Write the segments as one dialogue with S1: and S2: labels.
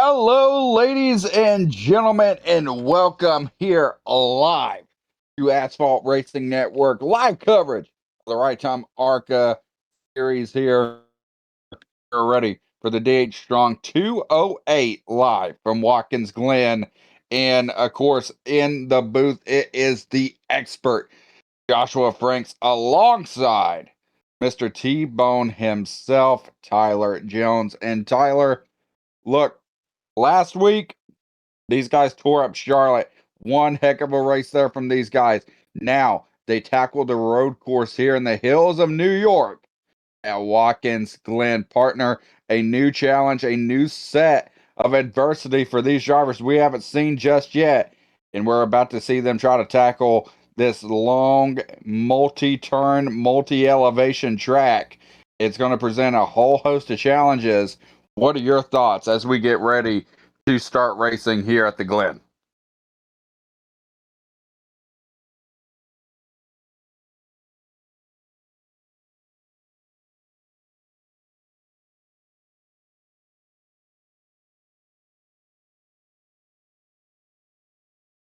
S1: Hello, ladies and gentlemen, and welcome here live to Asphalt Racing Network live coverage of the Wright Time Arca series here. We're ready for the DH Strong 208 live from Watkins Glen. And of course, in the booth, it is the expert Joshua Franks alongside Mr. T Bone himself, Tyler Jones. And Tyler, look, last week, these guys tore up Charlotte. One heck of a race there from these guys. Now they tackled the road course here in the hills of New York at Watkins Glen. Partner, a new challenge, a new set of adversity for these drivers we haven't seen just yet. And we're about to see them try to tackle this long, multi-turn, multi-elevation track. It's going to present a whole host of challenges. What are your thoughts as we get ready to start racing here at the Glen?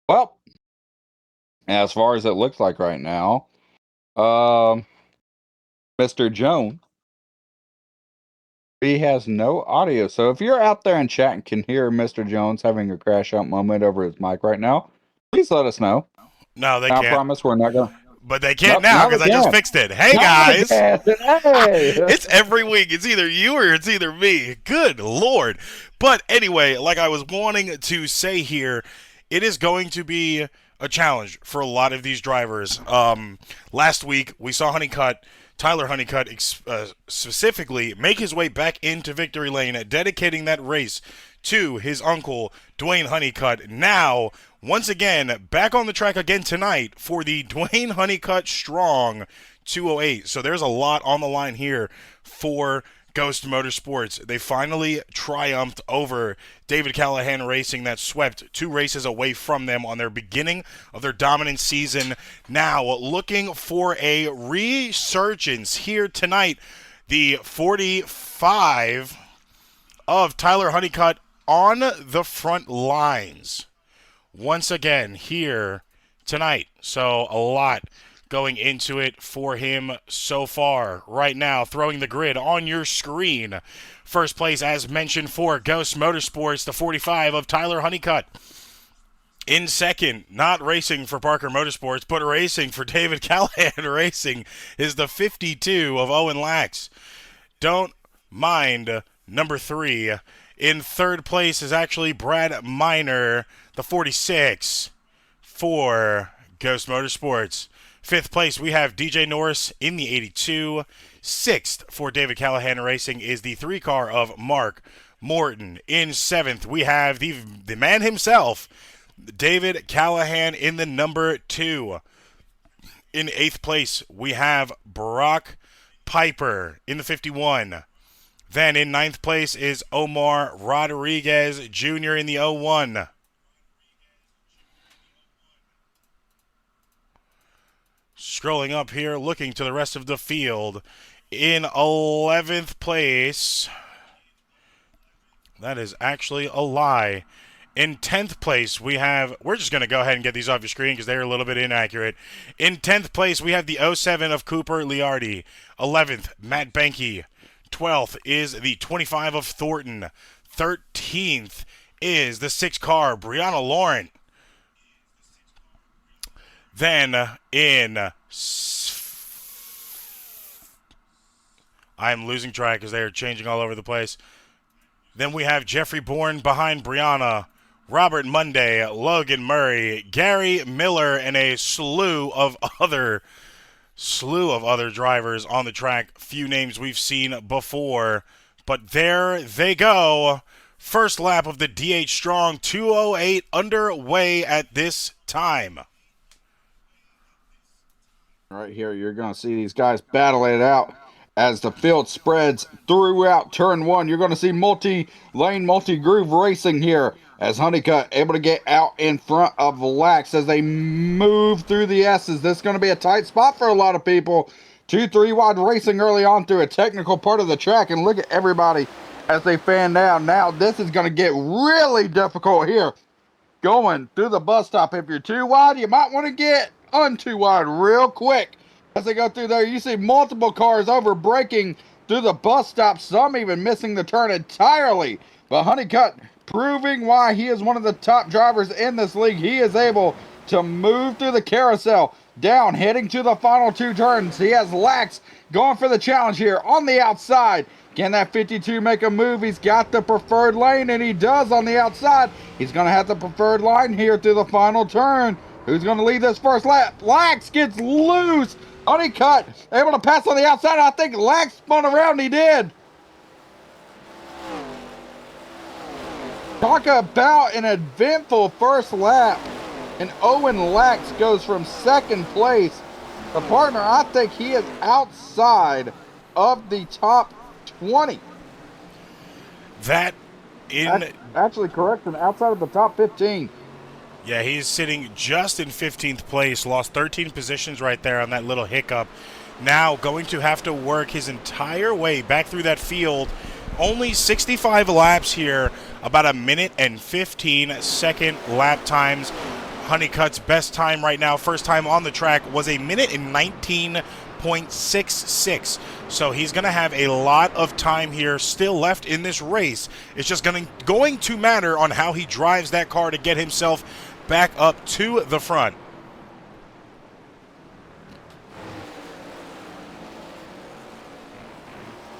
S1: Well, as far as it looks like right now, um, Mr. Jones, he has no audio. So if you're out there in chat and can hear Mr. Jones having a crash out moment over his mic right now, please let us know.
S2: No, they
S1: I
S2: can't.
S1: promise we're not going to.
S2: But they can't
S1: Nope,
S2: now
S1: now they
S2: because I just
S1: can.
S2: fixed it. Hey,
S1: Now they
S2: guys.
S1: can. Hey.
S2: It's every week. It's either you or it's either me. Good Lord. But anyway, like I was wanting to say here, it is going to be a challenge for a lot of these drivers. Last week, we saw Tyler Honeycutt specifically, make his way back into victory lane, dedicating that race to his uncle, Dwayne Honeycutt. Now, once again, back on the track again tonight for the Dwayne Honeycutt Strong 208. So there's a lot on the line here for Ghost Motorsports. They finally triumphed over David Callahan Racing that swept 2 races away from them on their beginning of their dominant season. Now looking for a resurgence here tonight. The 45 of Tyler Honeycutt on the front lines once again here tonight. So a lot going into it for him so far. Right now, throwing the grid on your screen. First place, as mentioned, for Ghost Motorsports, the 45 of Tyler Honeycutt. In second, not racing for Parker Motorsports, but racing for David Callahan Racing, is the 52 of Owen Lax. Don't mind number 3. In third place is actually Brad Miner, the 46 for Ghost Motorsports. Fifth place, we have DJ Norris in the 82. Sixth for David Callahan Racing is the 3 car of Mark Morton. In seventh, we have the man himself, David Callahan, in the number 2. In eighth place, we have Brock Piper in the 51. Then in ninth place is Omar Rodriguez Jr. in the 01. Scrolling up here, looking to the rest of the field. In 11th place, that is actually a lie. In 10th place, we're just going to go ahead and get these off your screen because they're a little bit inaccurate. In 10th place, we have the 07 of Cooper Liardi. 11th, Matt Benke. 12th is the 25 of Thornton. 13th is the 6 car, Brianna Laurent. Then I'm losing track because they are changing all over the place. Then we have Jeffrey Bourne behind Brianna, Robert Monday, Logan Murray, Gary Miller, and a slew of other drivers on the track. Few names we've seen before, but there they go. First lap of the DH Strong 208 underway at this time.
S1: Right here, you're going to see these guys battle it out as the field spreads throughout turn 1. You're going to see multi-lane, multi-groove racing here as Honeycutt able to get out in front of Lax as they move through the S's. This is going to be a tight spot for a lot of people. 2-3 wide racing early on through a technical part of the track, and look at everybody as they fan down. Now this is going to get really difficult here. Going through the bus stop. If you're too wide, you might want to get too wide real quick. As they go through there, you see multiple cars over braking through the bus stop, some even missing the turn entirely. But Honeycutt proving why he is one of the top drivers in this league. He is able to move through the carousel, down, heading to the final two turns. He has Lax going for the challenge here on the outside. Can that 52 make a move? He's got the preferred lane, and he does on the outside. He's going to have the preferred line here through the final turn. Who's going to lead this first lap? Lax gets loose. Honeycutt able to pass on the outside. I think Lax spun around. He did. Talk about an eventful first lap. And Owen Lax goes from second place. The partner, I think he is outside of the top 20.
S2: That in
S1: actually correction, outside of the top 15.
S2: Yeah, he's sitting just in 15th place. Lost 13 positions right there on that little hiccup. Now going to have to work his entire way back through that field. Only 65 laps here, about a minute and 15-second lap times. Honeycutt's best time right now, first time on the track, was a minute and 19.66. So he's going to have a lot of time here still left in this race. It's just going to matter on how he drives that car to get himself back up to the front.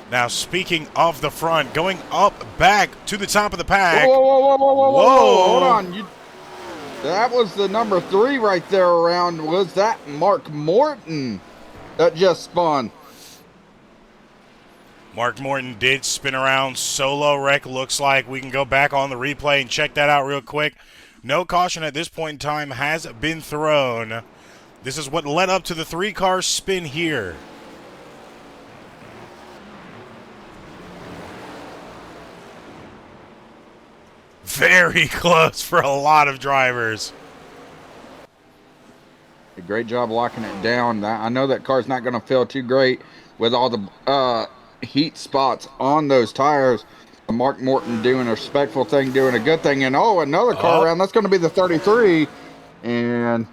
S2: Now, speaking of the front, going up back to the top of the pack.
S1: Whoa. Hold on. That was the number 3 right there around. Was that Mark Morton that just spun?
S2: Mark Morton did spin around. Solo wreck looks like. We can go back on the replay and check that out real quick. No caution at this point in time has been thrown. This is what led up to the 3-car spin here. Very close for a lot of drivers.
S1: A great job locking it down. I know that car's not going to feel too great with all the heat spots on those tires. Mark Morton doing a respectful thing, doing a good thing. And another car around. That's going to be the 33. And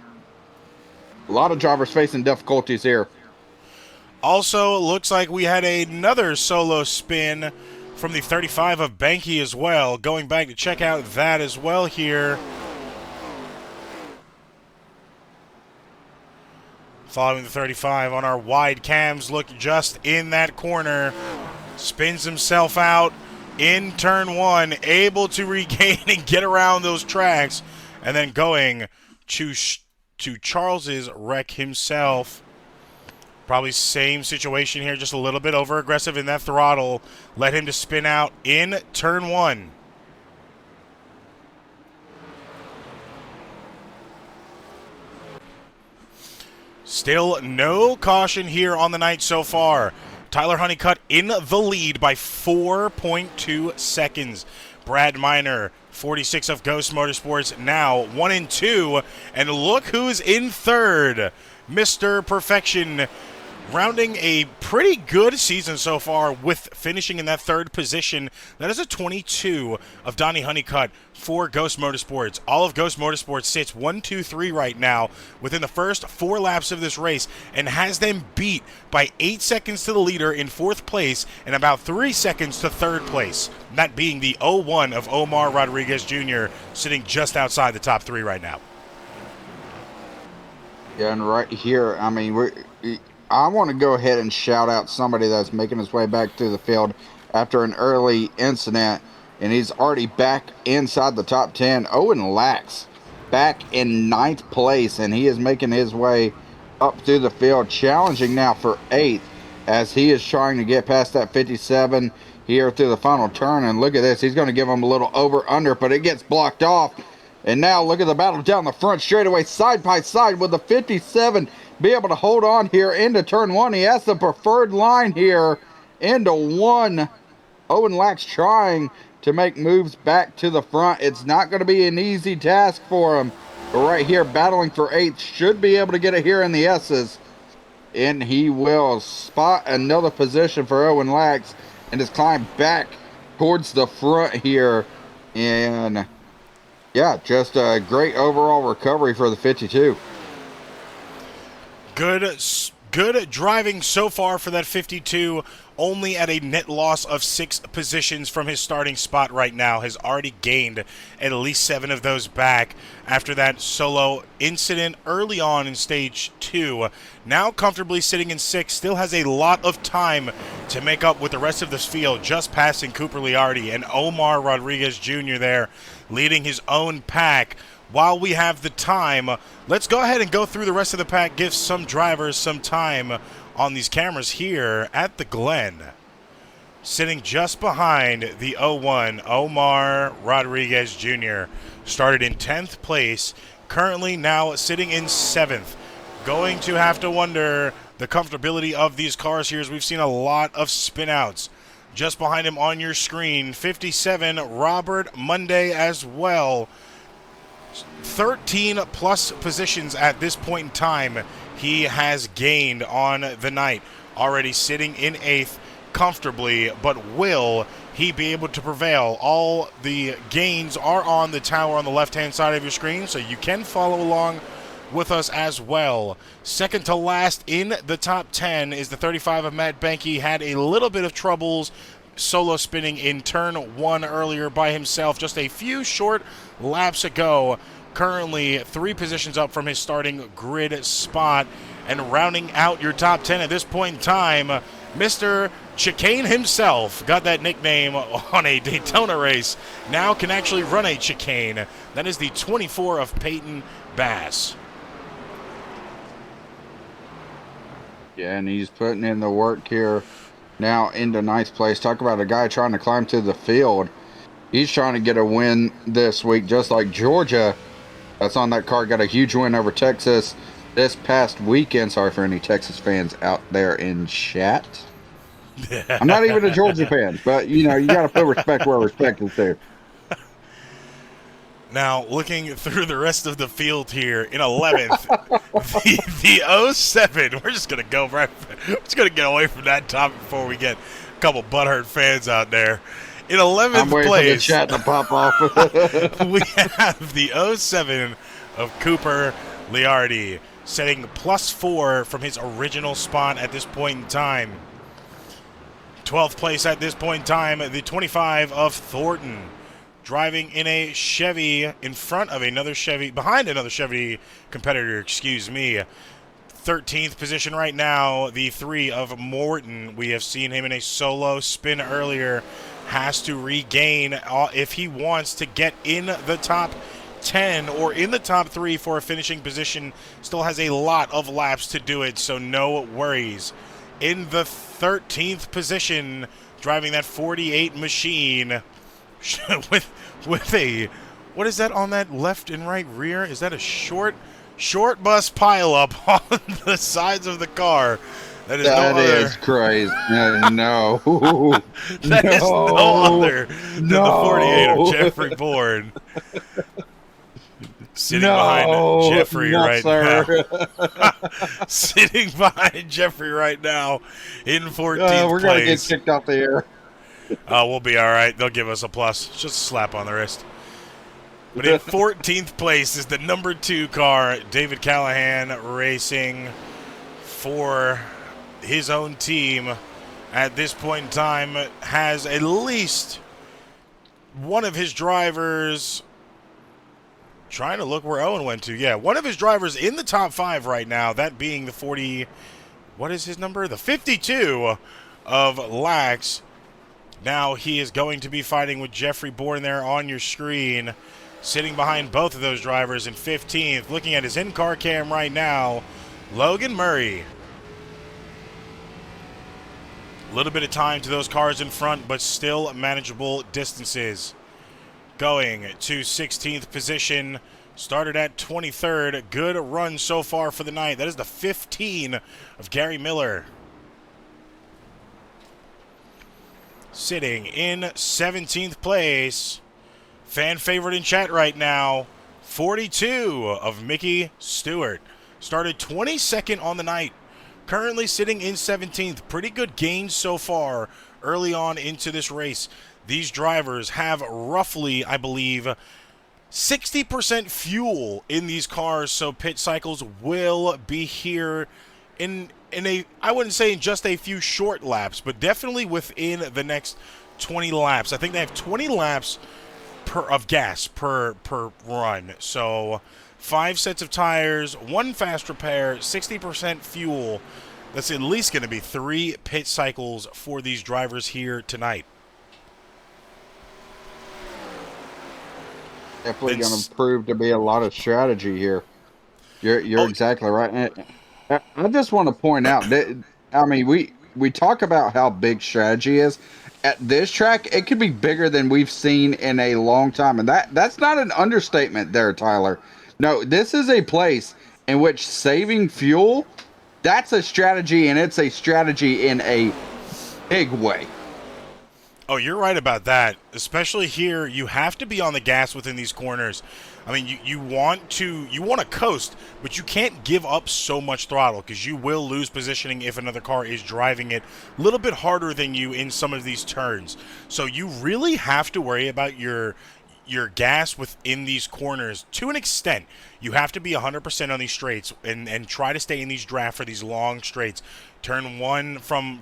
S1: a lot of drivers facing difficulties here.
S2: Also, looks like we had another solo spin from the 35 of Banky as well. Going back to check out that as well here. Following the 35 on our wide cams, look just in that corner. Spins himself out in turn 1, able to regain and get around those tracks, and then going to Charles's wreck himself. Probably same situation here, just a little bit over aggressive in that throttle. Led him to spin out in turn 1. Still no caution here on the night so far. Tyler Honeycutt in the lead by 4.2 seconds. Brad Miner, 46 of Ghost Motorsports, now 1 and 2. And look who's in third. Mr. Perfection, rounding a pretty good season so far with finishing in that third position. That is a 22 of Donnie Honeycutt for Ghost Motorsports. All of Ghost Motorsports sits 1, 2, 3 right now within the first 4 laps of this race and has them beat by 8 seconds to the leader in 4th place and about 3 seconds to 3rd place. That being the 01 of Omar Rodriguez Jr. sitting just outside the top 3 right now.
S1: Yeah, and right here, I mean, I want to go ahead and shout out somebody that's making his way back to the field after an early incident, and he's already back inside the top 10. Owen Lax back in 9th place, and he is making his way up through the field, challenging now for 8th as he is trying to get past that 57 here through the final turn. And look at this, he's going to give him a little over-under, but it gets blocked off. And now look at the battle down the front straightaway, side by side with the 57 be able to hold on here into turn 1. He has the preferred line here into 1. Owen Lax trying to make moves back to the front. It's not going to be an easy task for him. But right here, battling for 8th, should be able to get it here in the S's. And he will spot another position for Owen Lax and just climb back towards the front here. And yeah, just a great overall recovery for the 52.
S2: Good driving so far for that 52, only at a net loss of 6 positions from his starting spot right now. Has already gained at least 7 of those back after that solo incident early on in stage 2. Now comfortably sitting in 6th, still has a lot of time to make up with the rest of this field, just passing Cooper Liardi and Omar Rodriguez Jr. there, leading his own pack. While we have the time, let's go ahead and go through the rest of the pack, give some drivers some time on these cameras here at the Glen. Sitting just behind the 01, Omar Rodriguez Jr. Started in 10th place, currently now sitting in 7th. Going to have to wonder the comfortability of these cars here, as we've seen a lot of spin-outs. Just behind him on your screen, 57, Robert Monday as well. 13 plus positions at this point in time he has gained on the night. Already sitting in 8th comfortably, but will he be able to prevail? All the gains are on the tower on the left-hand side of your screen, so you can follow along with us as well. Second to last in the top 10 is the 35 of Matt Banky. Had a little bit of troubles solo spinning in turn 1 earlier by himself just a few short laps ago. Currently 3 positions up from his starting grid spot. And rounding out your top 10 at this point in time, Mr. Chicane himself, got that nickname on a Daytona race, now can actually run a chicane. That is the 24 of Peyton Bass.
S1: Yeah, and he's putting in the work here now into ninth place. Talk about a guy trying to climb to the field. He's trying to get a win this week, just like Georgia. That's on that car. Got a huge win over Texas this past weekend. Sorry for any Texas fans out there in chat. I'm not even a Georgia fan, but, you know, you got to put respect where respect is due.
S2: Now, looking through the rest of the field here, in 11th, the 07, we're just going to go right, we're just going to get away from that topic before we get a couple butthurt fans out there. In 11th
S1: I'm waiting
S2: place,
S1: for the chat to pop off.
S2: we have the 07 of Cooper Liardi, setting +4 from his original spot at this point in time. 12th place at this point in time, the 25 of Thornton, driving in a Chevy in front of another Chevy, behind another Chevy competitor, excuse me. 13th position right now, the 3 of Morton. We have seen him in a solo spin earlier. Has to regain if he wants to get in the top 10 or in the top 3 for a finishing position. Still has a lot of laps to do it, so no worries. In the 13th position, driving that 48 machine with a, what is that on that left and right rear? Is that a short bus pileup on the sides of the car? That is
S1: crazy. No.
S2: That is no other than the 48 of Jeffrey Bourne. Sitting behind Jeffrey right now. Sitting behind Jeffrey right now in 14th place.
S1: We're going to get kicked off the air.
S2: We'll be all right. They'll give us a plus. Just a slap on the wrist. But in 14th place is the number 2 car, David Callahan Racing, for his own team. At this point in time, has at least one of his drivers, trying to look where Owen went to. Yeah, one of his drivers in the top 5 right now, that being the 40, what is his number? The 52 of Lax. Now he is going to be fighting with Jeffrey Bourne there on your screen, sitting behind both of those drivers in 15th. Looking at his in-car cam right now, Logan Murray. A little bit of time to those cars in front, but still manageable distances. Going to 16th position, started at 23rd. Good run so far for the night. That is the 15 of Gary Miller. Sitting in 17th place, fan favorite in chat right now, 42 of Mickey Stewart. Started 22nd on the night. Currently sitting in 17th. Pretty good gains so far early on into this race. these drivers have roughly, I believe, 60% fuel in these cars, so pit cycles will be here in a, I wouldn't say in just a few short laps, but definitely within the next 20 laps. I think they have 20 laps of gas per run. So 5 sets of tires, 1 fast repair, 60% fuel. That's at least going to be 3 pit cycles for these drivers here tonight.
S1: Definitely going to prove to be a lot of strategy here. You're exactly right. And I just want to point out that, I mean, we talk about how big strategy is. At this track, it could be bigger than we've seen in a long time, and that's not an understatement there, Tyler. No, this is a place in which saving fuel, that's a strategy, and it's a strategy in a big way.
S2: Oh, you're right about that. Especially here, you have to be on the gas within these corners. I mean, you want to coast, but you can't give up so much throttle because you will lose positioning if another car is driving it a little bit harder than you in some of these turns. So you really have to worry about your gas within these corners to an extent. You have to be 100% on these straights and try to stay in these draft for these long straights. Turn 1 from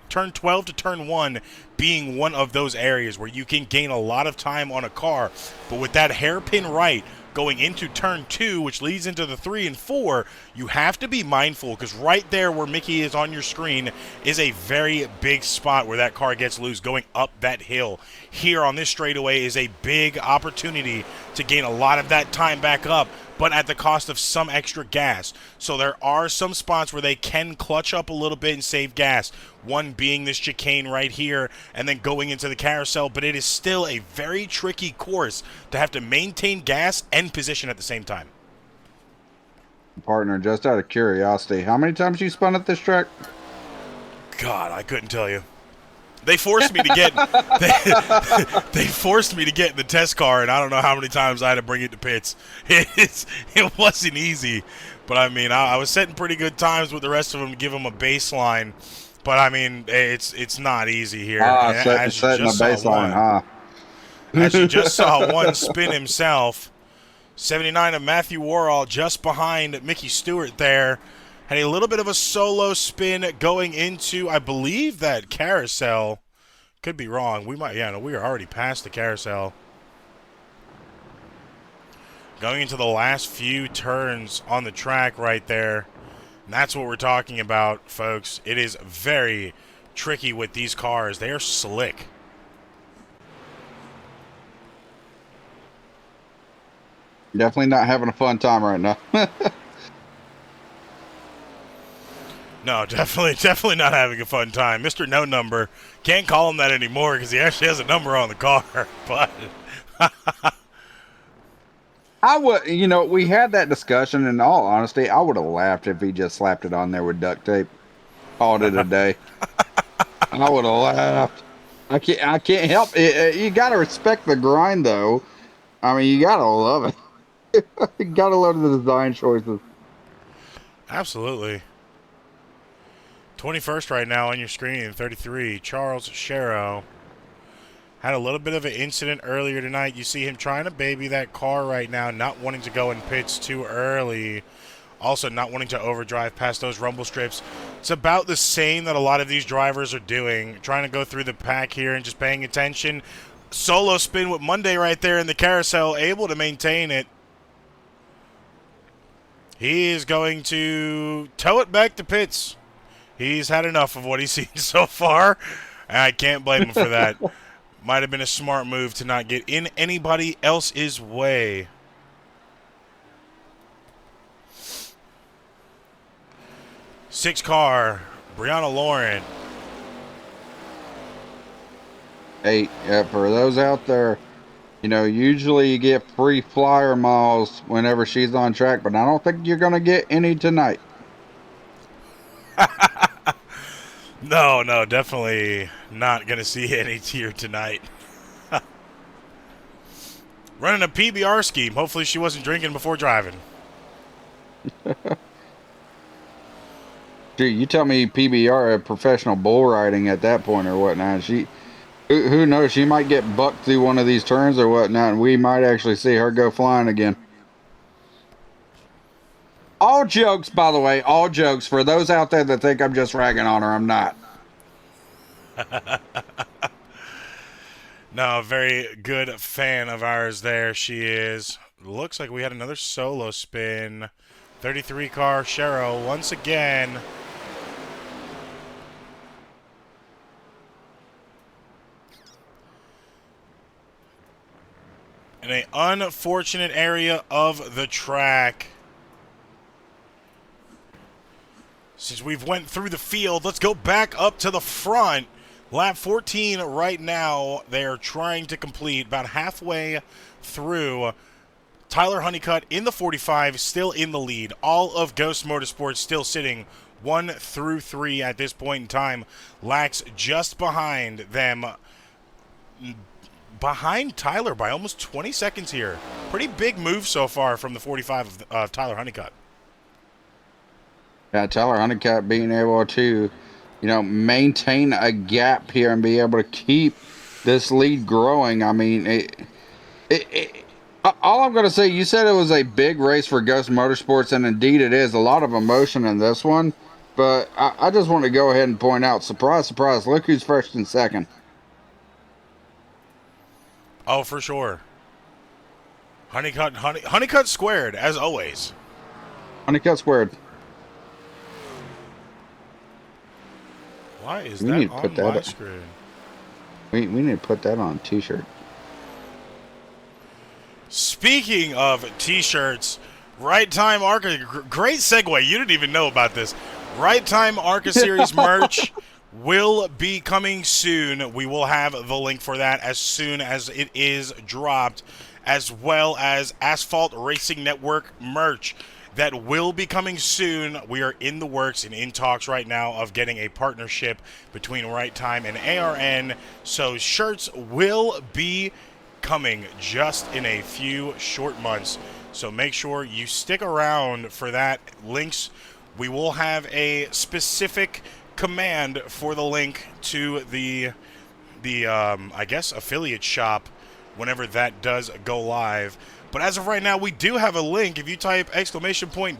S2: turn 12 to turn 1 being one of those areas where you can gain a lot of time on a car. But with that hairpin right going into turn 2, which leads into the 3 and 4, you have to be mindful because right there where Mickey is on your screen is a very big spot where that car gets loose going up that hill. Here on this straightaway is a big opportunity to gain a lot of that time back up, but at the cost of some extra gas. So there are some spots where they can clutch up a little bit and save gas. One being this chicane right here and then going into the carousel, but it is still a very tricky course to have to maintain gas and position at the same time.
S1: Partner, just out of curiosity, how many times you spun at this track?
S2: God, I couldn't tell you. They forced me to get they forced me to get in the test car, and I don't know how many times I had to bring it to pits. It wasn't easy, but I mean, I was setting pretty good times with the rest of them to give them a baseline. But I mean, it's not easy here.
S1: Setting a baseline, huh?
S2: As you just saw one spin himself, 79 of Matthew Worrell just behind Mickey Stewart there. Had a little bit of a solo spin going into, I believe, that carousel. Could be wrong. We are already past the carousel. Going into the last few turns on the track right there. And that's what we're talking about, folks. It is very tricky with these cars. They are slick.
S1: Definitely not having a fun time right now.
S2: No, definitely not having a fun time. Mr. No Number, can't call him that anymore because he actually has a number on the car. But
S1: I would, we had that discussion. In all honesty, I would have laughed if he just slapped it on there with duct tape, called it a day. I would have laughed. I can't help it. You got to respect the grind, though. I mean, you got to love it. You got to love the design choices.
S2: Absolutely. 21st right now on your screen, 33, Charles Sharrow. Had a little bit of an incident earlier tonight. You see him trying to baby that car right now, not wanting to go in pits too early. Also not wanting to overdrive past those rumble strips. It's about the same that a lot of these drivers are doing. Trying to go through the pack here and just paying attention. Solo spin with Monday right there in the carousel, able to maintain it. He is going to tow it back to pits. He's had enough of what he's seen so far, and I can't blame him for that. Might have been a smart move to not get in anybody else's way. Six car, Brianna Lauren.
S1: 8. Yeah, for those out there, usually you get free flyer miles whenever she's on track, but I don't think you're going to get any tonight.
S2: No, definitely not going to see any here tonight. Running a PBR scheme. Hopefully she wasn't drinking before driving.
S1: Dude, you tell me PBR, professional bull riding at that point or whatnot. Who knows? She might get bucked through one of these turns or whatnot, and we might actually see her go flying again. All jokes, by the way, all jokes. For those out there that think I'm just ragging on her, I'm not.
S2: No, a very good fan of ours there. She is. Looks like we had another solo spin. 33 car Shero once again. In an unfortunate area of the track. Since we've went through the field, let's go back up to the front. Lap 14 right now. They're trying to complete about halfway through. Tyler Honeycutt in the 45, still in the lead. All of Ghost Motorsports still sitting 1 through 3 at this point in time. Lax just behind them. Behind Tyler by almost 20 seconds here. Pretty big move so far from the 45 of Tyler Honeycutt.
S1: Yeah, Tyler Honeycutt being able to, maintain a gap here and be able to keep this lead growing. I mean, all I'm going to say, you said it was a big race for Ghost Motorsports, and indeed it is. A lot of emotion in this one. But I just want to go ahead and point out, surprise, surprise, look who's first and second.
S2: Oh, for sure. Honeycutt squared, as always.
S1: Honeycutt squared.
S2: Why is that on my screen?
S1: We need to put that on a t-shirt.
S2: Speaking of t-shirts, Wright Time Arca, great segue. You didn't even know about this. Wright Time Arca Series merch will be coming soon. We will have the link for that as soon as it is dropped, as well as Asphalt Racing Network merch that will be coming soon. We are in the works and in talks right now of getting a partnership between Wright Time and ARN. So shirts will be coming just in a few short months. So make sure you stick around for that. Links, we will have a specific command for the link to the I guess affiliate shop whenever that does go live. But as of right now, we do have a link. If you type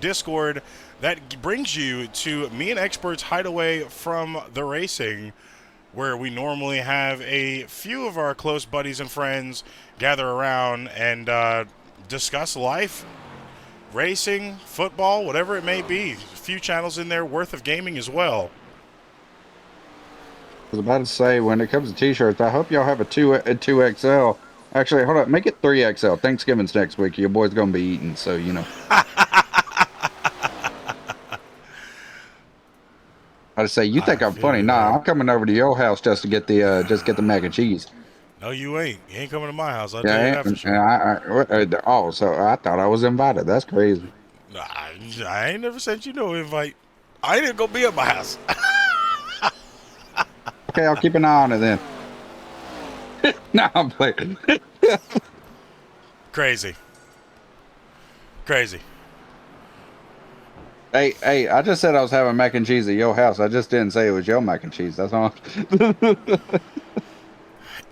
S2: !Discord, that brings you to me and Expert's hideaway from the racing, where we normally have a few of our close buddies and friends gather around and discuss life, racing, football, whatever it may be. A few channels in there worth of gaming as well.
S1: I was about to say, when it comes to t-shirts, I hope y'all have a 2XL. Actually, hold up. Make it 3XL. Thanksgiving's next week. Your boy's going to be eating, so, I'd say, you think I'm funny. Nah, I'm coming over to your house just to get the mac and cheese.
S2: No, you ain't. You ain't coming to my house. I'll tell you that for sure.
S1: So I thought I was invited. That's crazy.
S2: Nah, I ain't never sent you no invite. I ain't gonna be at my house.
S1: Okay, I'll keep an eye on it then. No, I'm playing.
S2: Crazy.
S1: Hey, I just said I was having mac and cheese at your house. I just didn't say it was your mac and cheese. That's all.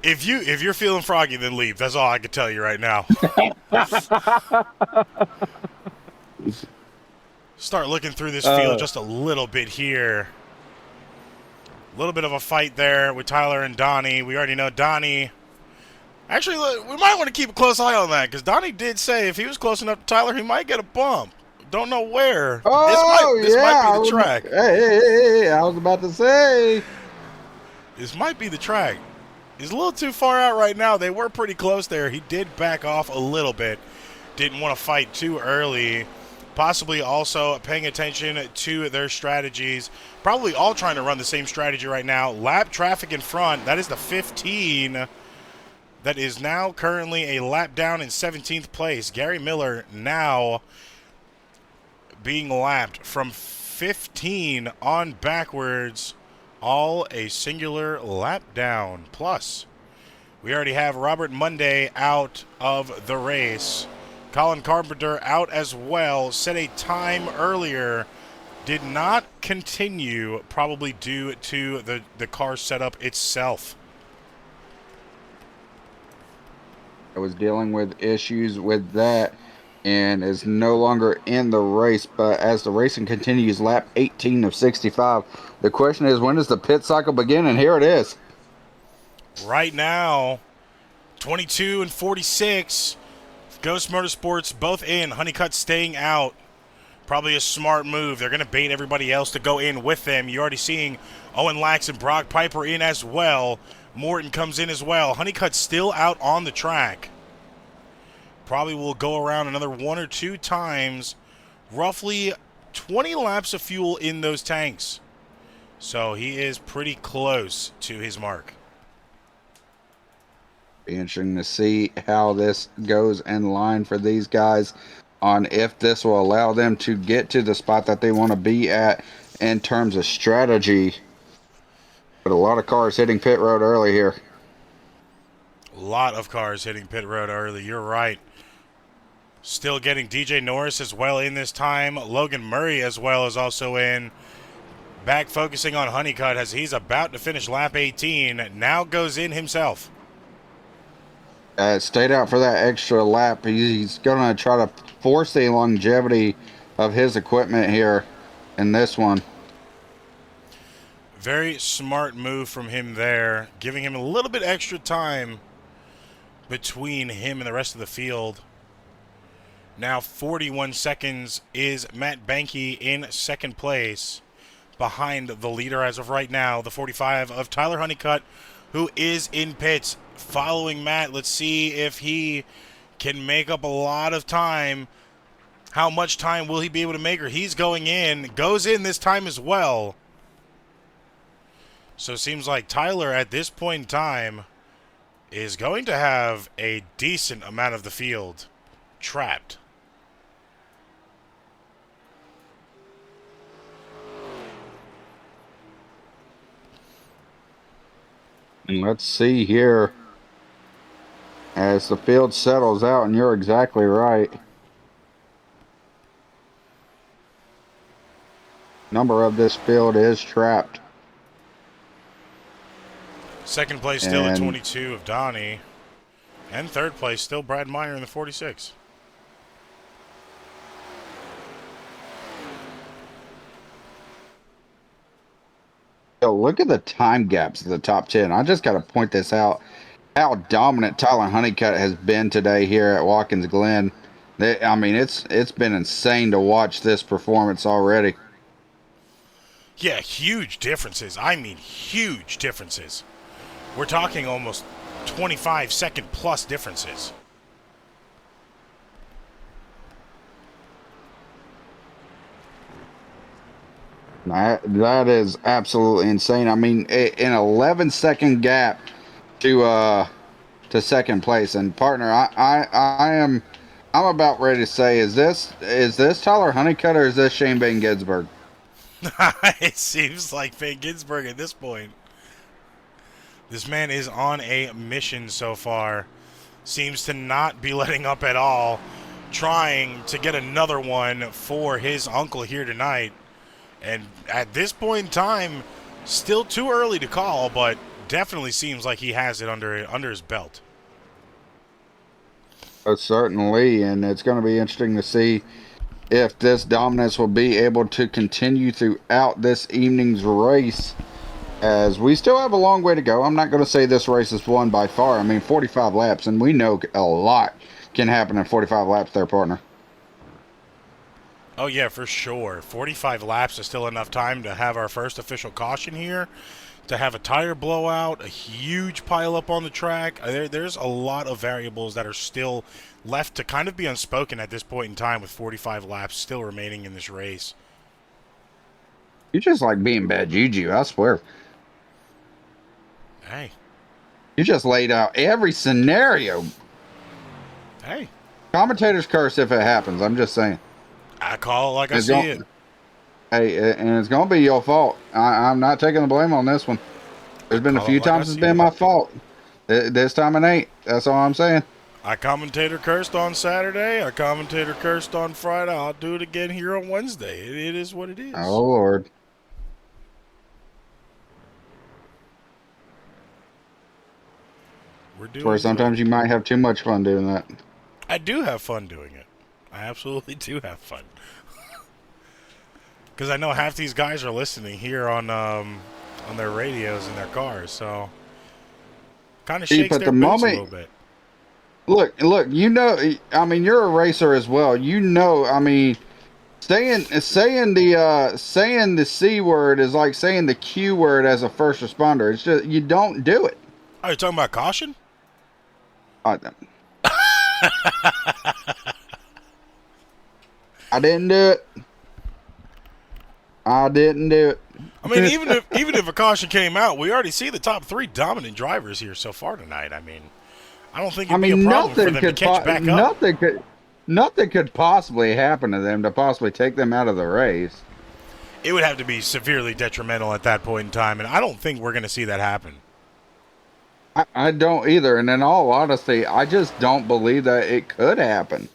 S2: If you're feeling froggy, then leave. That's all I can tell you right now. Start looking through this field just a little bit here. A little bit of a fight there with Tyler and Donnie. We already know Donnie. Actually, we might want to keep a close eye on that, because Donnie did say if he was close enough to Tyler, he might get a bump. Don't know where.
S1: Oh,
S2: this might be the track.
S1: Hey, I was about to say.
S2: This might be the track. He's a little too far out right now. They were pretty close there. He did back off a little bit. Didn't want to fight too early. Possibly also paying attention to their strategies. Probably all trying to run the same strategy right now. Lap traffic in front. That is the 15. That is now currently a lap down in 17th place. Gary Miller now being lapped from 15 on backwards. All a singular lap down. Plus, we already have Robert Monday out of the race. Colin Carpenter out as well. Set a time earlier. Did not continue, probably due to the car setup itself.
S1: that was dealing with issues with that and is no longer in the race. But as the racing continues, lap 18 of 65, the question is, when does the pit cycle begin? And here it is.
S2: Right now, 22 and 46. Ghost Motorsports both in. Honeycutt staying out. Probably a smart move. They're going to bait everybody else to go in with them. You're already seeing Owen Lax and Brock Piper in as well. Morton comes in as well. Honeycutt still out on the track. Probably will go around another 1 or 2 times. Roughly 20 laps of fuel in those tanks. So he is pretty close to his mark.
S1: Be interesting to see how this goes in line for these guys on if this will allow them to get to the spot that they want to be at in terms of strategy. But a lot of cars hitting pit road early here.
S2: A lot of cars hitting pit road early. You're right. Still getting DJ Norris as well in this time. Logan Murray as well is also in. Back focusing on Honeycutt as he's about to finish lap 18. Now goes in himself.
S1: Stayed out for that extra lap. He's going to try to force the longevity of his equipment here in this one.
S2: Very smart move from him there, giving him a little bit extra time between him and the rest of the field. Now 41 seconds is Matt Banky in second place, behind the leader as of right now, the 45 of Tyler Honeycutt, who is in pits. Following Matt, let's see if he can make up a lot of time. How much time will he be able to make her? He's going in, goes in this time as well. So it seems like Tyler at this point in time is going to have a decent amount of the field trapped.
S1: And let's see here as the field settles out, and you're exactly right. Number of this field is trapped.
S2: Second place still at 22 of Donnie. And third place still Brad Meyer in the 46.
S1: Yo, look at the time gaps of the top 10. I just got to point this out. How dominant Tyler Honeycutt has been today here at Watkins Glen. I mean, it's been insane to watch this performance already.
S2: Yeah, huge differences. I mean, huge differences. We're talking almost 25-second plus differences.
S1: That is absolutely insane. I mean, an 11-second gap to second place. And partner, I'm about ready to say, is this Tyler Honeycutt or is this Shane Van Gisbergen?
S2: It seems like Van Gisbergen at this point. This man is on a mission so far. Seems to not be letting up at all. Trying to get another one for his uncle here tonight. And at this point in time, still too early to call, but definitely seems like he has it under his belt.
S1: Certainly, and it's going to be interesting to see if this dominance will be able to continue throughout this evening's race, as we still have a long way to go. I'm not going to say this race is won by far. I mean, 45 laps, and we know a lot can happen in 45 laps there, partner.
S2: Oh, yeah, for sure. 45 laps is still enough time to have our first official caution here, to have a tire blowout, a huge pileup on the track. There's a lot of variables that are still left to kind of be unspoken at this point in time with 45 laps still remaining in this race.
S1: You just like being bad juju, I swear.
S2: Hey.
S1: You just laid out every scenario.
S2: Hey.
S1: Commentators curse if it happens. I'm just saying.
S2: I call it like I see it.
S1: Hey, and it's going to be your fault. I'm not taking the blame on this one. There's been a few times it's been my fault. This time it ain't. That's all I'm saying.
S2: I commentator cursed on Saturday. I commentator cursed on Friday. I'll do it again here on Wednesday. It is what it is.
S1: Oh, Lord.
S2: We're doing
S1: Where
S2: good.
S1: sometimes you might have too much fun doing that.
S2: I do have fun doing it. I absolutely do have fun. Because I know half these guys are listening here on their radios in their cars, so kind of shakes
S1: But
S2: their
S1: the
S2: boots a
S1: moment,
S2: little bit.
S1: look, you know, I mean, you're a racer as well. You know, I mean, saying the C word is like saying the Q word as a first responder. It's just you don't do it.
S2: Are you talking about caution?
S1: I, I didn't do it. I didn't do
S2: I mean,
S1: it.
S2: even if a caution came out, we already see the top 3 dominant drivers here so far tonight. I mean, I don't think
S1: I
S2: it'd be a
S1: mean,
S2: problem for them to catch back up.
S1: nothing could possibly happen to them to possibly take them out of the race.
S2: It would have to be severely detrimental at that point in time, and I don't think we're going to see that happen.
S1: I don't either, and in all honesty, I just don't believe that it could happen.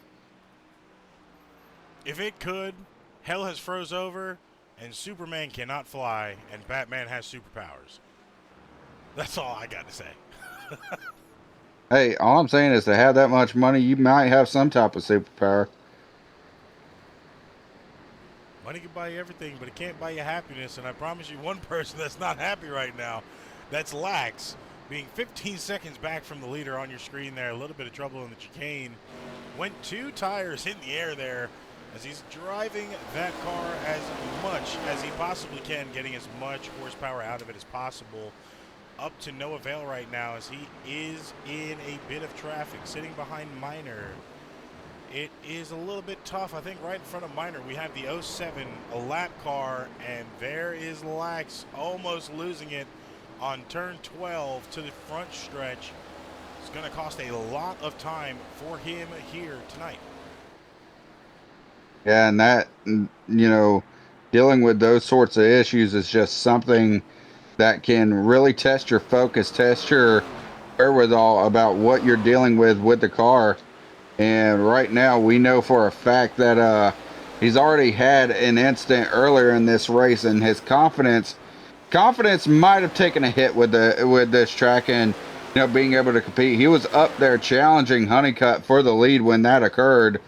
S2: If it could, hell has froze over, and Superman cannot fly, and Batman has superpowers. That's all I got to say.
S1: Hey, all I'm saying is to have that much money, you might have some type of superpower.
S2: Money can buy you everything, but it can't buy you happiness, and I promise you one person that's not happy right now, that's Lax, being 15 seconds back from the leader on your screen there. A little bit of trouble in the chicane. Went 2 tires in the air there as he's driving that car as much as he possibly can, getting as much horsepower out of it as possible. Up to no avail right now as he is in a bit of traffic, sitting behind Minor. It is a little bit tough. I think right in front of Minor we have the 07, a lap car, and there is Lax almost losing it on turn 12 to the front stretch. It's going to cost a lot of time for him here tonight.
S1: Yeah, and that, you know, dealing with those sorts of issues is just something that can really test your focus, test your wherewithal about what you're dealing with the car. And right now, we know for a fact that he's already had an incident earlier in this race, and his confidence might have taken a hit with this track, and being able to compete. He was up there challenging Honeycutt for the lead when that occurred,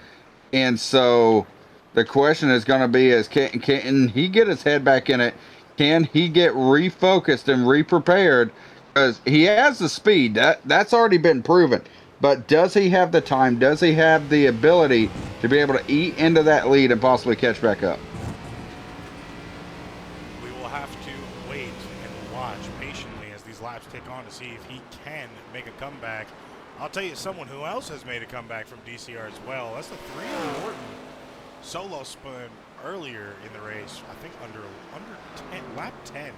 S1: and so the question is going to be: can he get his head back in it? Can he get refocused and re-prepared? Because he has the speed. That's already been proven. But does he have the time? Does he have the ability to be able to eat into that lead and possibly catch back up?
S2: We will have to wait and watch patiently as these laps tick on to see if he can make a comeback. I'll tell you someone who else has made a comeback from DCR as well. That's the 3 Morton solo spin earlier in the race. I think under 10, lap 10.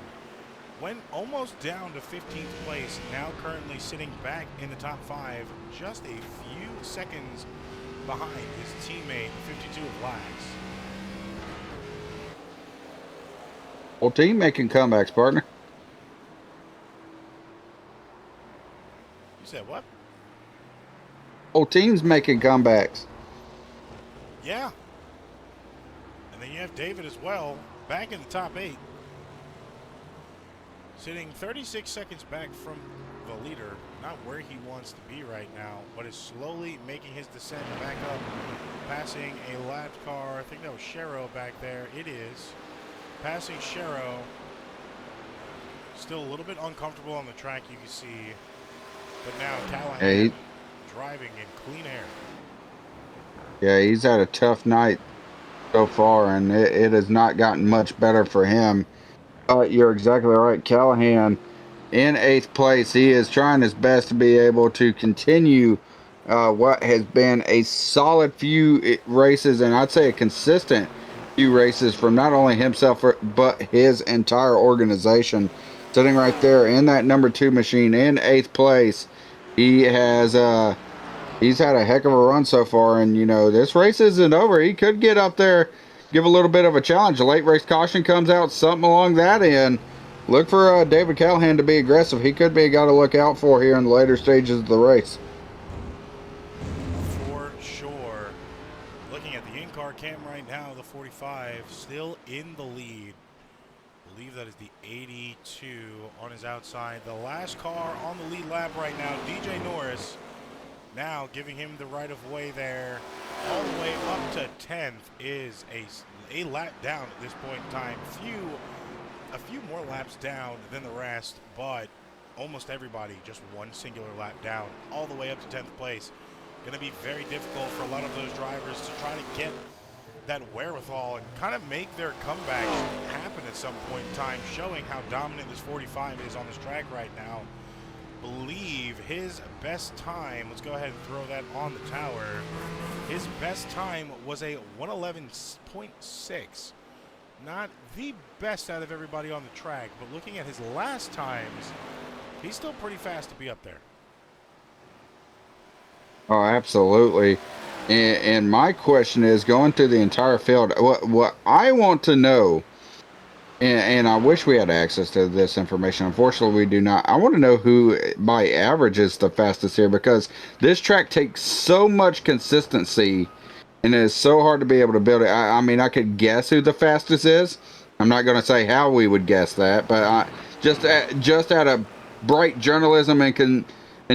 S2: Went almost down to 15th place, now currently sitting back in the top 5, just a few seconds behind his teammate, 52 of Lax.
S1: Well, team making comebacks, partner.
S2: You said what?
S1: Whole team's making comebacks.
S2: Yeah. And then you have David as well, back in the top 8. Sitting 36 seconds back from the leader, not where he wants to be right now, but is slowly making his descent back up, passing a lapped car. I think that was Shero back there. It is. Passing Shero. Still a little bit uncomfortable on the track, you can see. But now Callahan driving in clean air.
S1: Yeah, he's had a tough night so far, and it has not gotten much better for him. You're exactly right. Callahan in 8th place. He is trying his best to be able to continue what has been a solid few races, and I'd say a consistent few races from not only himself but his entire organization. Sitting right there in that number 2 machine in 8th place. He has he's had a heck of a run so far, and this race isn't over. He could get up there, give a little bit of a challenge. The late race caution comes out, something along that end. Look for David Callahan to be aggressive. He could be a guy to look out for here in the later stages of the race.
S2: For sure. Looking at the in-car cam right now, the 45 still in the lead. believe that is the 82 on his outside. The last car on the lead lap right now, DJ Norris, now giving him the right of way there. All the way up to 10th is a lap down at this point in time. A few more laps down than the rest, but almost everybody just one singular lap down, all the way up to 10th place. Going to be very difficult for a lot of those drivers to try to get that wherewithal and kind of make their comeback happen at some point in time, showing how dominant this 45 is on this track right now. Believe his best time, let's go ahead and throw that on the tower. His best time was a 111.6. Not the best out of everybody on the track, but looking at his last times, he's still pretty fast to be up there.
S1: Oh, absolutely. And my question is, going through the entire field, what I want to know, and I wish we had access to this information. Unfortunately, we do not. I want to know who, by average, is the fastest here, because this track takes so much consistency, and it's so hard to be able to build it. I mean, I could guess who the fastest is. I'm not going to say how we would guess that, but just out of bright journalism and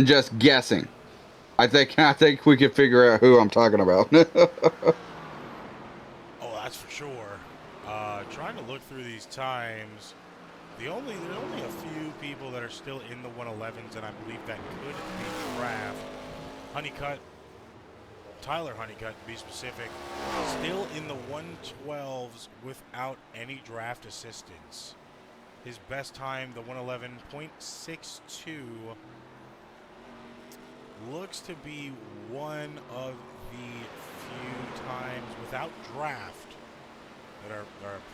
S1: just guessing, I think we could figure out who I'm talking about.
S2: Oh, that's for sure. Trying to look through these times, there's only a few people that are still in the 111s, and I believe that could be Draft. Honeycutt, Tyler Honeycutt to be specific, still in the 112s without any draft assistance. His best time, the 111.62, looks to be one of the few times without draft that are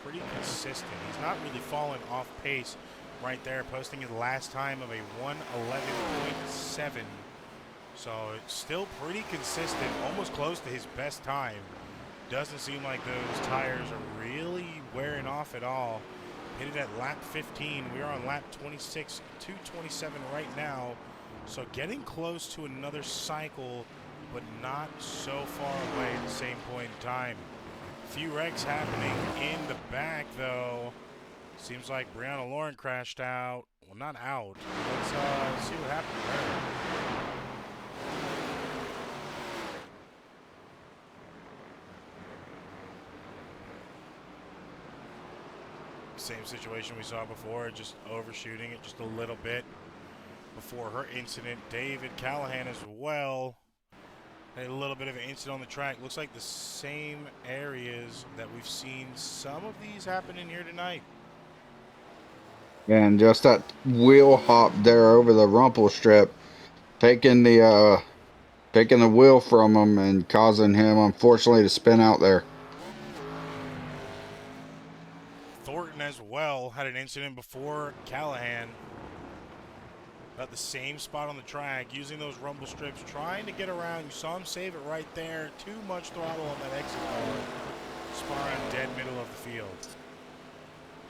S2: pretty consistent. He's not really fallen off pace right there, posting his last time of a 111.7. So it's still pretty consistent, almost close to his best time. Doesn't seem like those tires are really wearing off at all. Hit it at lap 15. We are on lap 26, 227 right now. So getting close to another cycle, but not so far away at the same point in time. Few wrecks happening in the back, though. Seems like Brianna Lauren crashed out. Well, not out. Let's see what happened there. Same situation we saw before, just overshooting it just a little bit before her incident. David Callahan as well had a little bit of an incident on the track. Looks like the same areas that we've seen some of these happen in here tonight.
S1: And just that wheel hop there over the rumple strip, taking the wheel from him and causing him, unfortunately, to spin out there.
S2: Thornton as well had an incident before Callahan. About the same spot on the track, using those rumble strips, trying to get around. You saw him save it right there. Too much throttle on that exit bar. Spun around dead middle of the field.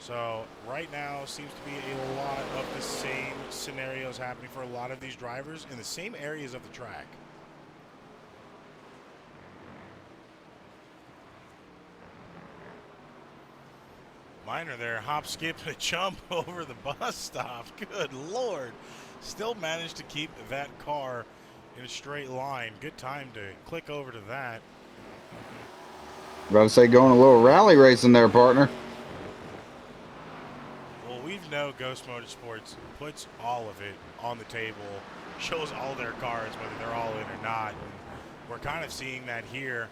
S2: So right now seems to be a lot of the same scenarios happening for a lot of these drivers in the same areas of the track. Minor there, hop, skip, and a jump over the bus stop. Good Lord. Still managed to keep that car in a straight line. Good time to click over to that.
S1: About to say, going a little rally racing there, partner.
S2: Well, we know Ghost Motorsports puts all of it on the table, shows all their cars, whether they're all in or not. And we're kind of seeing that here.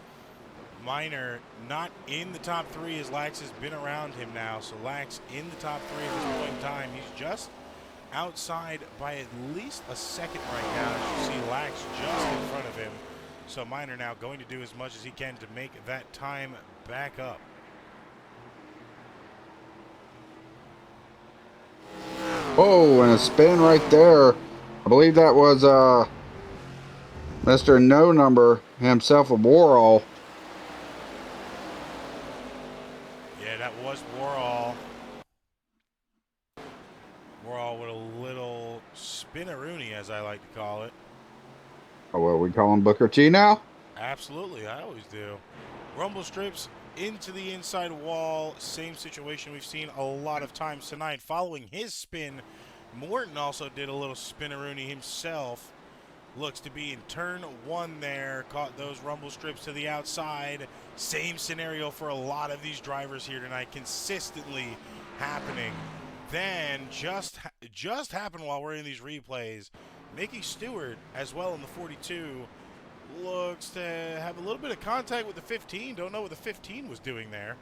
S2: Minor not in the top three as Lax has been around him now. So Lax in the top three at this point in time. He's just outside by at least a second right now. As you see Lax just in front of him. So Minor now going to do as much as he can to make that time back up.
S1: Oh, and a spin right there. I believe that was Mr. No Number himself, a Warhol.
S2: Yeah, that was Warhol. Warhol with a little spinaroonie, as I like to call it.
S1: Oh, well, we call him Booker T now?
S2: Absolutely, I always do. Rumble strips into the inside wall. Same situation we've seen a lot of times tonight. Following his spin, Morton also did a little spinneroonie himself. Looks to be in turn one there. Caught those rumble strips to the outside. Same scenario for a lot of these drivers here tonight. Consistently happening. Then just happened while we're in these replays. Mickey Stewart as well in the 42. Looks to have a little bit of contact with the 15. Don't know what the 15 was doing there.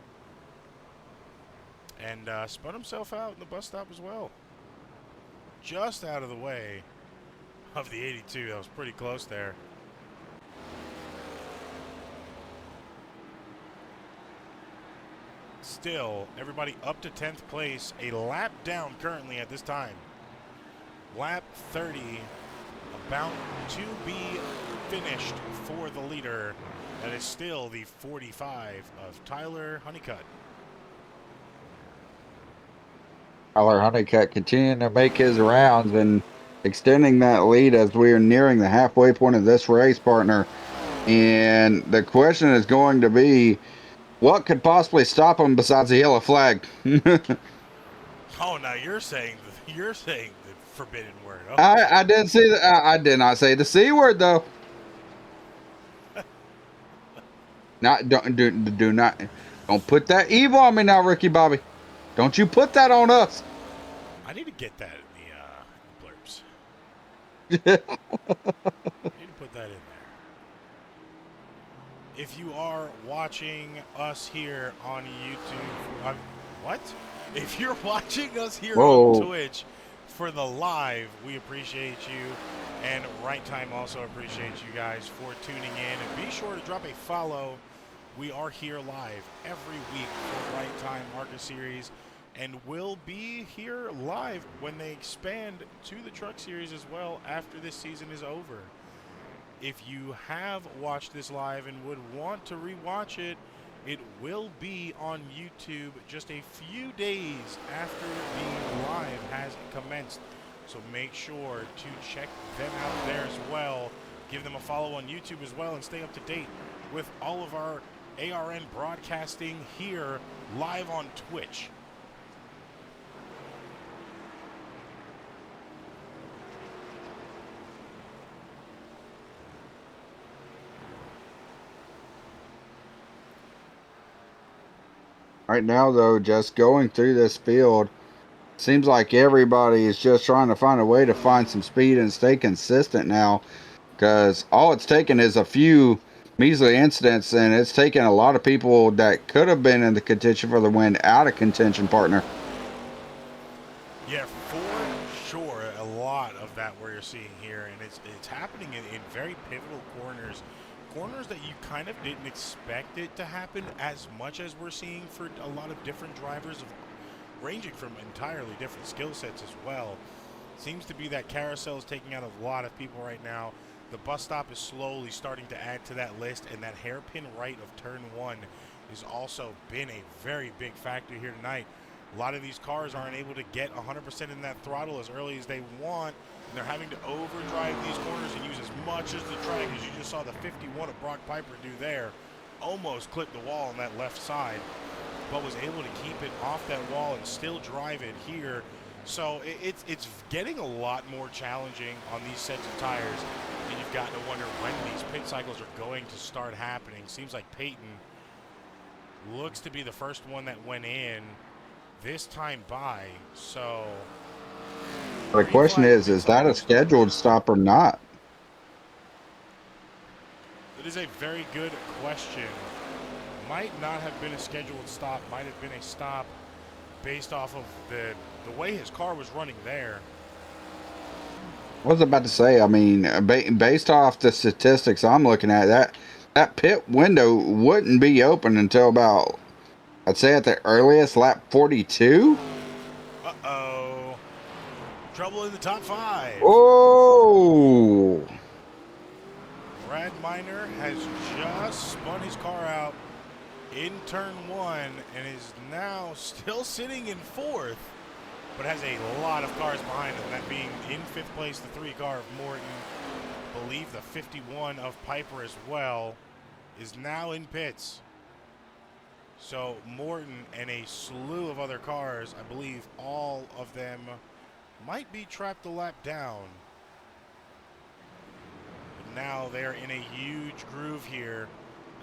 S2: And spun himself out in the bus stop as well. Just out of the way of the 82. That was pretty close there. Still, everybody up to 10th place. A lap down currently at this time. Lap 30 about to be finished for the leader. That is still the 45 of Tyler Honeycutt.
S1: Tyler Honeycutt continuing to make his rounds and extending that lead as we are nearing the halfway point of this race, partner. And the question is going to be, what could possibly stop him besides the yellow flag?
S2: Oh, now you're saying the forbidden word. Okay.
S1: I didn't see that. I did not say the C word though. Don't put that evil on me now, Ricky Bobby. Don't you put that on us.
S2: I need to get that in the blurbs. I need to put that in there. If you are watching us here on YouTube, what? If you're watching us here on Twitch for the live, we appreciate you. And Wright Time also appreciates you guys for tuning in. And be sure to drop a follow. We are here live every week for Wright Time Arca Series. And we'll be here live when they expand to the Truck Series as well after this season is over. If you have watched this live and would want to rewatch it, it will be on YouTube just a few days after the live has commenced. So make sure to check them out there as well. Give them a follow on YouTube as well and stay up to date with all of our ARN broadcasting here live on Twitch.
S1: Right now, though, just going through this field, seems like everybody is just trying to find a way to find some speed and stay consistent now, because all it's taken is a few measly incidents, and it's taken a lot of people that could have been in the contention for the win out of contention, partner.
S2: Yeah, for sure, a lot of that we're seeing here, and it's happening in very pivotal corners. Corners that you kind of didn't expect it to happen as much as we're seeing for a lot of different drivers ranging from entirely different skill sets as well. Seems to be that carousel is taking out a lot of people right now. The bus stop is slowly starting to add to that list, and that hairpin right of turn one has also been a very big factor here tonight. A lot of these cars aren't able to get 100% in that throttle as early as they want. And they're having to overdrive these corners and use as much as the track, as you just saw the 51 of Brock Piper do there. Almost clipped the wall on that left side, but was able to keep it off that wall and still drive it here. So it's getting a lot more challenging on these sets of tires. And you've got to wonder when these pit cycles are going to start happening. Seems like Peyton looks to be the first one that went in this time by. So
S1: the question is that a scheduled stop or not?
S2: It is a very good question. Might not have been a scheduled stop. Might have been a stop based off of the way his car was running there.
S1: I was about to say, I mean, based off the statistics I'm looking at, that pit window wouldn't be open until about, I'd say at the earliest, lap 42.
S2: Uh-oh. Trouble in the top 5.
S1: Oh!
S2: Brad Miner has just spun his car out in turn 1 and is now still sitting in 4th, but has a lot of cars behind him, that being in 5th place the 3 car of Morton. I believe the 51 of Piper as well is now in pits. So Morton and a slew of other cars, I believe all of them might be trapped a lap down. But now they're in a huge groove here,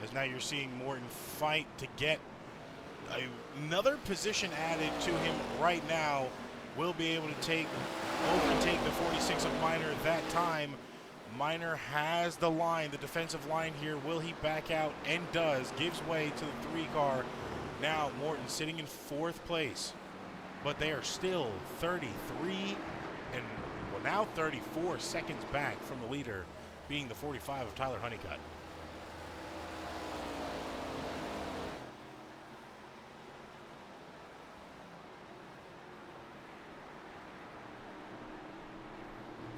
S2: as now you're seeing Morton fight to get another position added to him right now. Will be able to overtake the 46 of Minor that time. Minor has the line, the defensive line here. Will he back out? And does. Gives way to the 3 car. Now Morton sitting in 4th place. But they are still 33 and, well, now 34 seconds back from the leader, being the 45 of Tyler Honeycutt.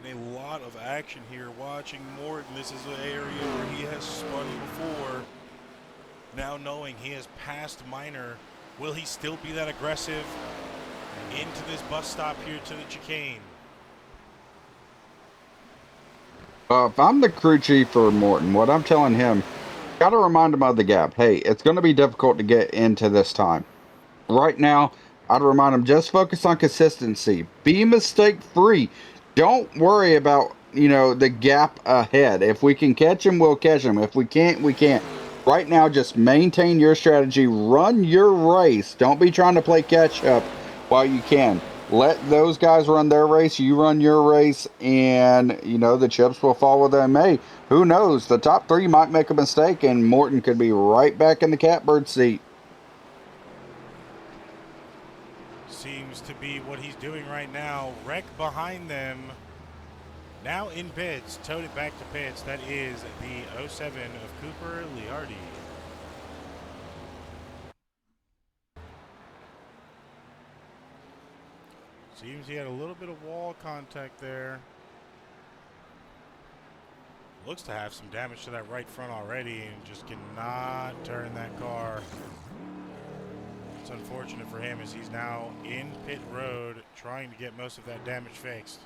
S2: A lot of action here watching Morton. This is an area where he has spun before. Now knowing he has passed Minor, will he still be that aggressive into this bus stop here to the chicane?
S1: If I'm the crew chief for Morton, what I'm telling him, got to remind him of the gap. Hey, it's going to be difficult to get into this time. Right now, I'd remind him, just focus on consistency. Be mistake free. Don't worry about, the gap ahead. If we can catch him, we'll catch him. If we can't, we can't. Right now, just maintain your strategy. Run your race. Don't be trying to play catch up while you can. Let those guys run their race. You run your race, and, the chips will fall where they may. Who knows? The top 3 might make a mistake, and Morton could be right back in the catbird seat.
S2: Seems to be what he's doing right now. Wreck behind them. Now in pits. Towed it back to pits. That is the 07 of Cooper Liardi. Seems he had a little bit of wall contact there. Looks to have some damage to that right front already and just cannot turn that car. It's unfortunate for him as he's now in pit road trying to get most of that damage fixed.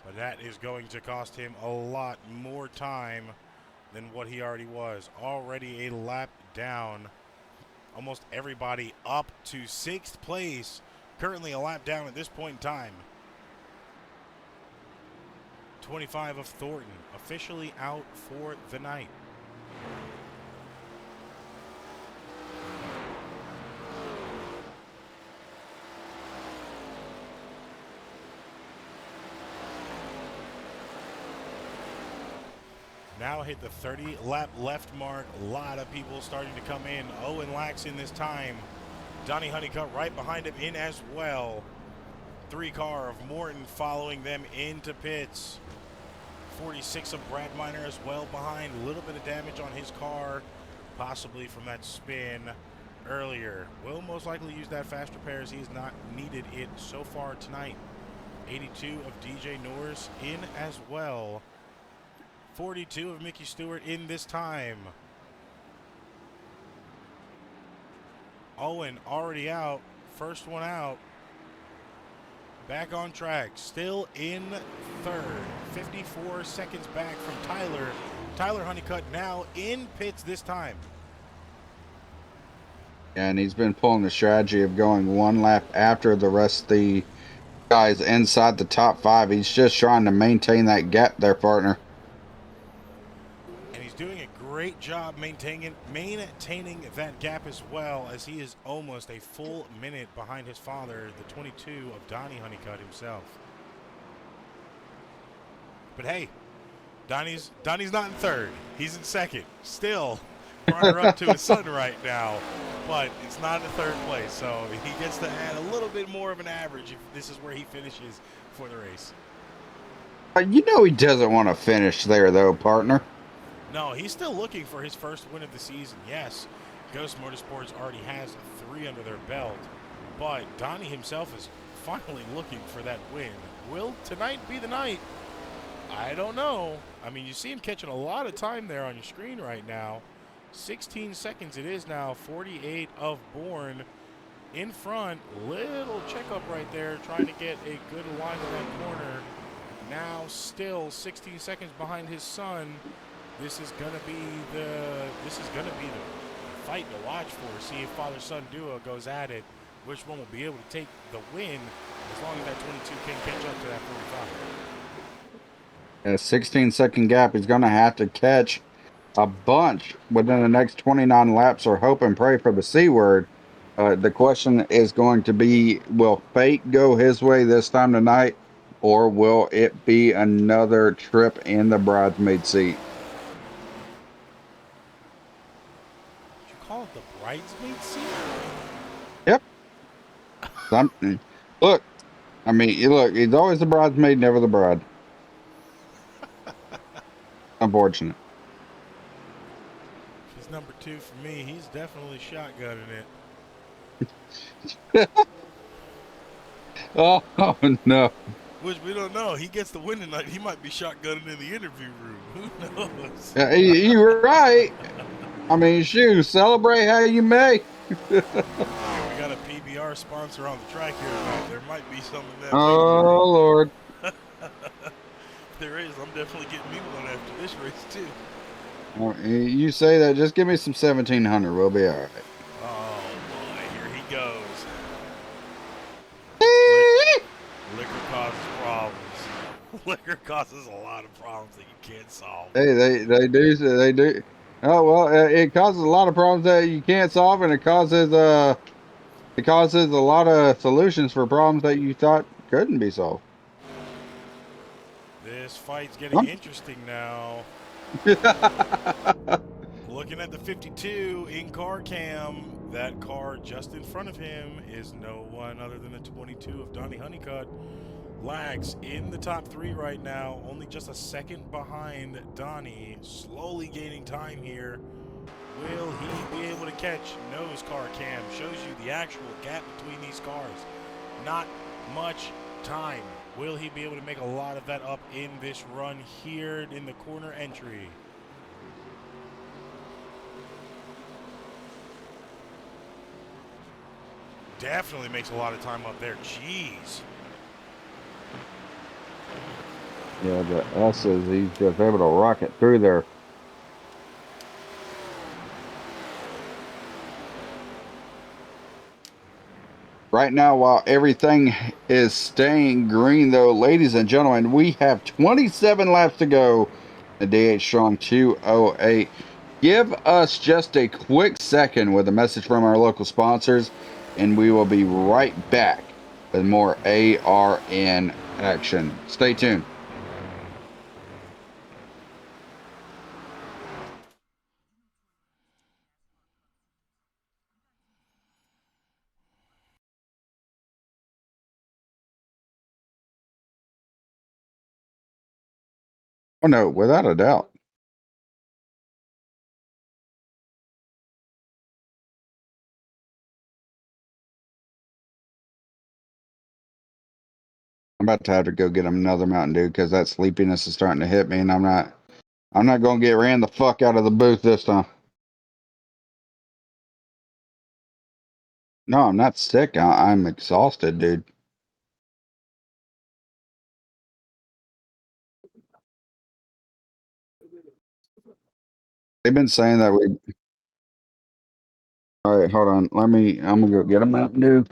S2: But that is going to cost him a lot more time than what he already was. Already a lap down. Almost everybody up to 6th place. Currently a lap down at this point in time. 25 of Thornton officially out for the night. Now hit the 30 lap left mark. A lot of people starting to come in. Owen Laxon this time. Donnie Honeycutt right behind him in as well. 3 car of Morton following them into pits. 46 of Brad Minor as well behind. A little bit of damage on his car, possibly from that spin earlier. Will most likely use that fast repair as he has not needed it so far tonight. 82 of DJ Norris in as well. 42 of Mickey Stewart in this time. Owen already out. First one out. Back on track. Still in 3rd. 54 seconds back from Tyler. Tyler Honeycutt now in pits this time.
S1: And he's been pulling the strategy of going 1 lap after the rest of the guys inside the top 5. He's just trying to maintain that gap there, partner.
S2: And he's doing a great job maintaining that gap as well, as he is almost a full minute behind his father, the 22 of Donnie Honeycutt himself. But hey, Donnie's not in 3rd. He's in 2nd. Still runner up to his son right now, but it's not in 3rd place, so he gets to add a little bit more of an average if this is where he finishes for the race.
S1: He doesn't want to finish there, though, partner.
S2: No, he's still looking for his first win of the season. Yes, Ghost Motorsports already has 3 under their belt, but Donnie himself is finally looking for that win. Will tonight be the night? I don't know. I mean, you see him catching a lot of time there on your screen right now. 16 seconds it is now. 48 of Bourne in front. Little checkup right there, trying to get a good line in that corner. Now still 16 seconds behind his son. This is gonna be the fight to watch for. See if father-son duo goes at it. Which one will be able to take the win as long as that 22 can catch up to that 45.
S1: A 16-second gap. He's going to have to catch a bunch within the next 29 laps or hope and pray for the C word. The question is going to be, will fate go his way this time tonight, or will it be another trip in the bridesmaid seat?
S2: Did you call it the bridesmaid seat?
S1: Yep. Look, I mean, look, he's always the bridesmaid, never the bride. Unfortunate.
S2: If he's number 2 for me, he's definitely shotgunning it.
S1: Oh, no.
S2: Which we don't know. He gets the win tonight. He might be shotgunning in the interview room. Who knows?
S1: You're right. I mean, shoot, celebrate how you may.
S2: We got a PBR sponsor on the track here tonight. There might be some of that.
S1: Oh, Lord.
S2: If there is, I'm definitely getting me one after this race, too.
S1: You say that, just give me some 1700. We'll be all right.
S2: Oh, boy. Here he goes. Liquor causes problems. Liquor causes a lot of problems that you can't solve.
S1: Hey, they do. Oh well, it causes a lot of problems that you can't solve, and it causes a lot of solutions for problems that you thought couldn't be solved.
S2: This fight's getting interesting now. Looking at the 52 in car cam, that car just in front of him is no one other than the 22 of Donnie Honeycutt. Lags in the top 3 right now, only just a second behind Donnie, slowly gaining time here. Will he be able to catch? Nose car cam shows you the actual gap between these cars. Not much time. Will he be able to make a lot of that up in this run here in the corner entry? Definitely makes a lot of time up there. Jeez.
S1: Yeah, the S's, he's just able to rocket through there. Right now, while everything is staying green, though, ladies and gentlemen, we have 27 laps to go. The DH Strong 208. Give us just a quick second with a message from our local sponsors, and we will be right back with more ARN action. Stay tuned. Oh, no, without a doubt. I'm about to have to go get another Mountain Dew because that sleepiness is starting to hit me, and I'm not going to get ran the fuck out of the booth this time. No, I'm not sick. I'm exhausted, dude. They've been saying that we. All right, hold on. I'm gonna go get a Mountain Dew.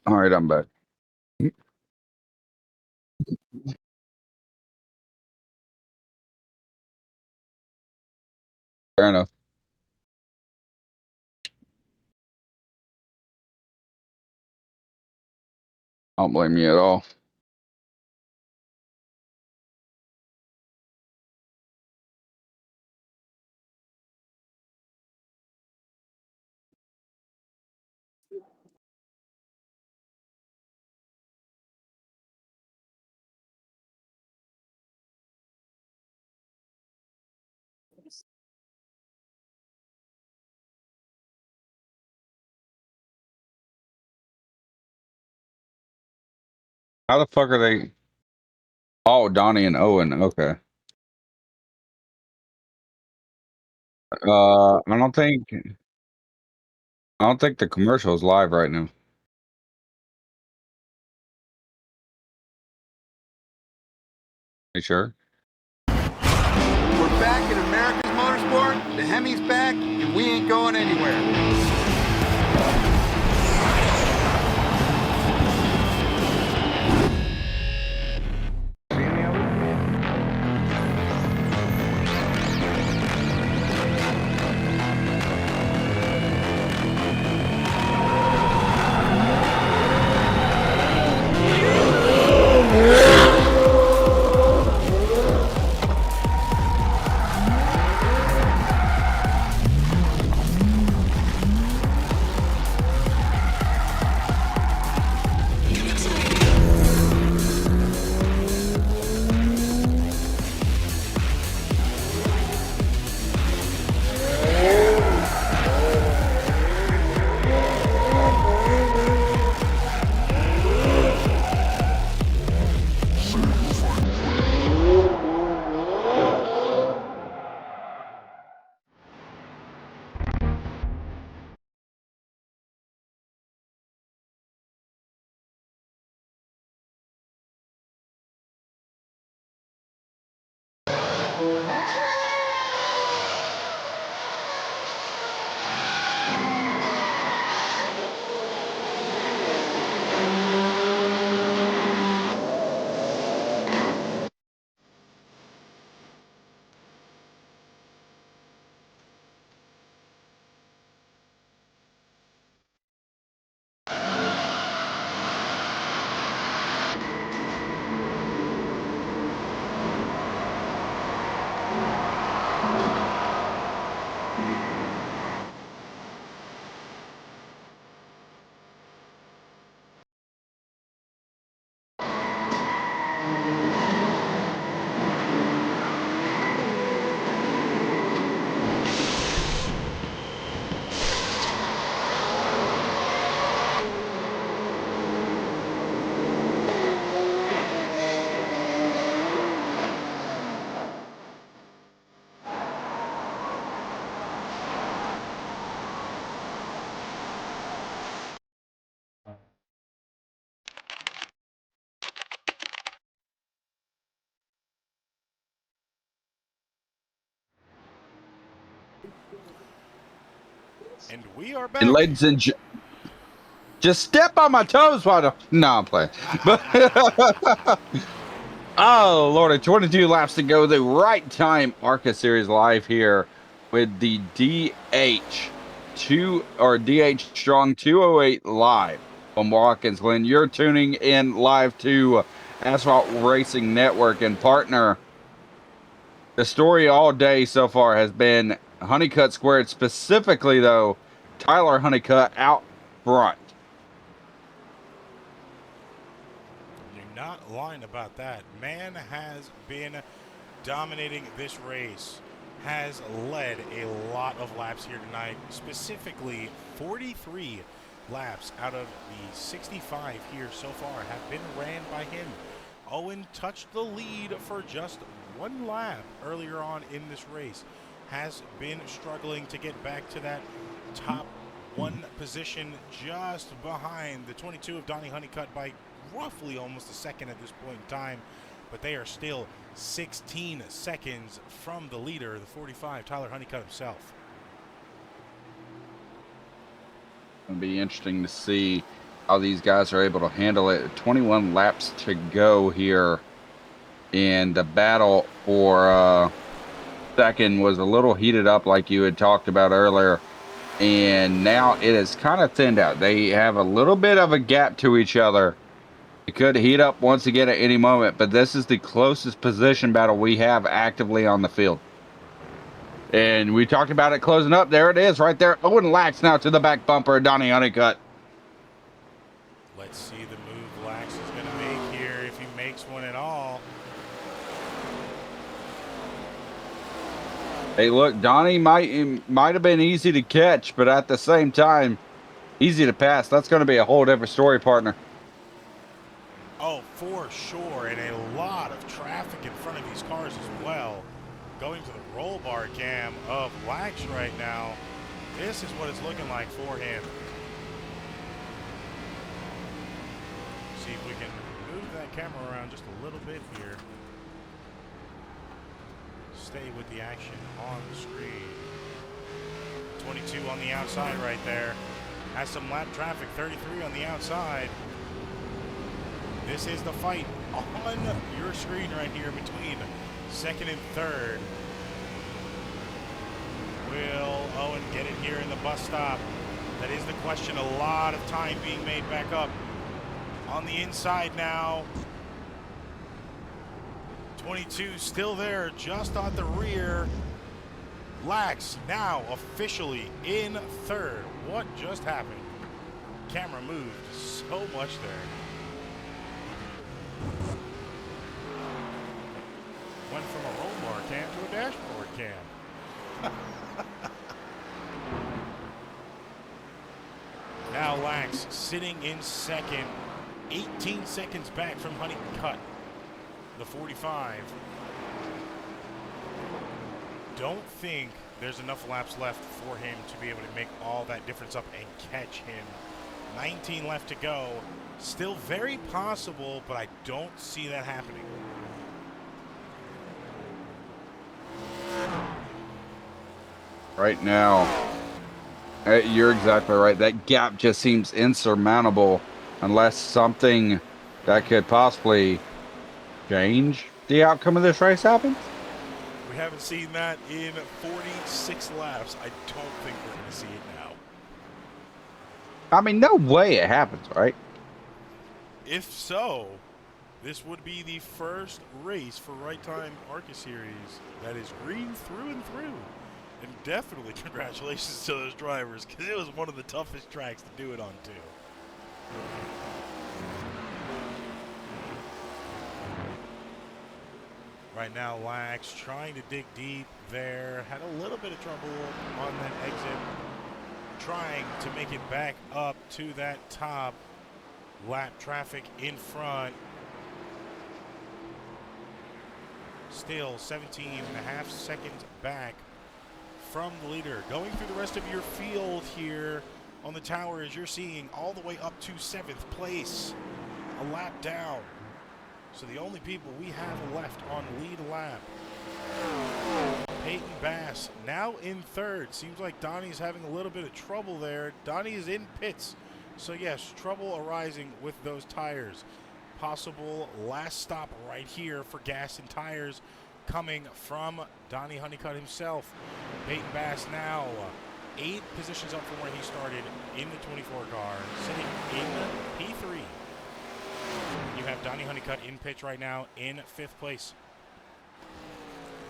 S1: All right, I'm back. Fair enough. I don't blame you at all. How the fuck are they? Oh, Donnie and Owen. Okay. I don't think the commercial is live right now. You sure?
S3: We're back in America's motorsport. The Hemi's back, and we ain't going anywhere.
S2: And we are
S1: And
S2: back.
S1: ladies and just step on my toes, while no, I'm playing. But oh Lord, 22 laps to go. The Right Time Arca Series live here with the DH Strong 208 live from Watkins Glen. You're tuning in live to Asphalt Racing Network, and partner. The story all day so far has been Honeycutt Squared, specifically though Tyler Honeycutt out front.
S2: You're not lying about that. Man has been dominating this race, has led a lot of laps here tonight, specifically 43 laps out of the 65 here so far have been ran by him. Owen touched the lead for just one lap earlier on in this race, has been struggling to get back to that top one position, just behind the 22 of Donnie Honeycutt by roughly almost a second at this point in time, but they are still 16 seconds from the leader, the 45, Tyler Honeycutt himself.
S1: It'll be interesting to see how these guys are able to handle it. 21 laps to go here, and the battle for second was a little heated up like you had talked about earlier, and now it is kind of thinned out. They have a little bit of a gap to each other. It could heat up once again at any moment, but this is the closest position battle we have actively on the field. And we talked about it closing up. There it is right there. Owen Lax now to the back bumper of Donnie Honeycutt.
S2: Let's see the move Lax is going to make here, if he makes one at all.
S1: Hey, look, Donnie might have been easy to catch, but at the same time, easy to pass. That's going to be a whole different story, partner.
S2: Oh, for sure, and a lot of traffic in front of these cars as well. Going to the roll bar cam of Lax right now. This is what it's looking like for him. See if we can move that camera around just a little bit here. Stay with the action on the screen. 22 on the outside right there. Has some lap traffic, 33 on the outside. This is the fight on your screen right here between second and third. Will Owen get it here in the bus stop? That is the question. A lot of time being made back up on the inside now. 22 still there, just on the rear. Lax now officially in third. What just happened? Camera moved so much there. Went from a roll bar cam to a dashboard cam. Now Lax sitting in second, 18 seconds back from Honeycutt, the 45. Don't think there's enough laps left for him to be able to make all that difference up and catch him. 19 left to go. Still very possible, but I don't see that happening.
S1: Right now, you're exactly right. That gap just seems insurmountable unless something that could possibly change the outcome of this race happens.
S2: We haven't seen that in 46 laps. I don't think we're going to see it now.
S1: I mean, no way it happens, right?
S2: If so, this would be the first race for Wright Time Arca Series that is green through and through. And definitely congratulations to those drivers, because it was one of the toughest tracks to do it on, too. Right now, Lax trying to dig deep there. Had a little bit of trouble on that exit. Trying to make it back up to that top. Lap traffic in front. Still 17 and a half seconds back from the leader. Going through the rest of your field here on the tower as you're seeing all the way up to 7th place. A lap down. So the only people we have left on lead lap. Peyton Bass now in third. Seems like Donnie's having a little bit of trouble there. Donnie is in pits. So yes, trouble arising with those tires. Possible last stop right here for gas and tires coming from Donnie Honeycutt himself. Peyton Bass now 8 positions up from where he started in the 24 car, sitting in P3. You have Donnie Honeycutt in pits right now in 5th place.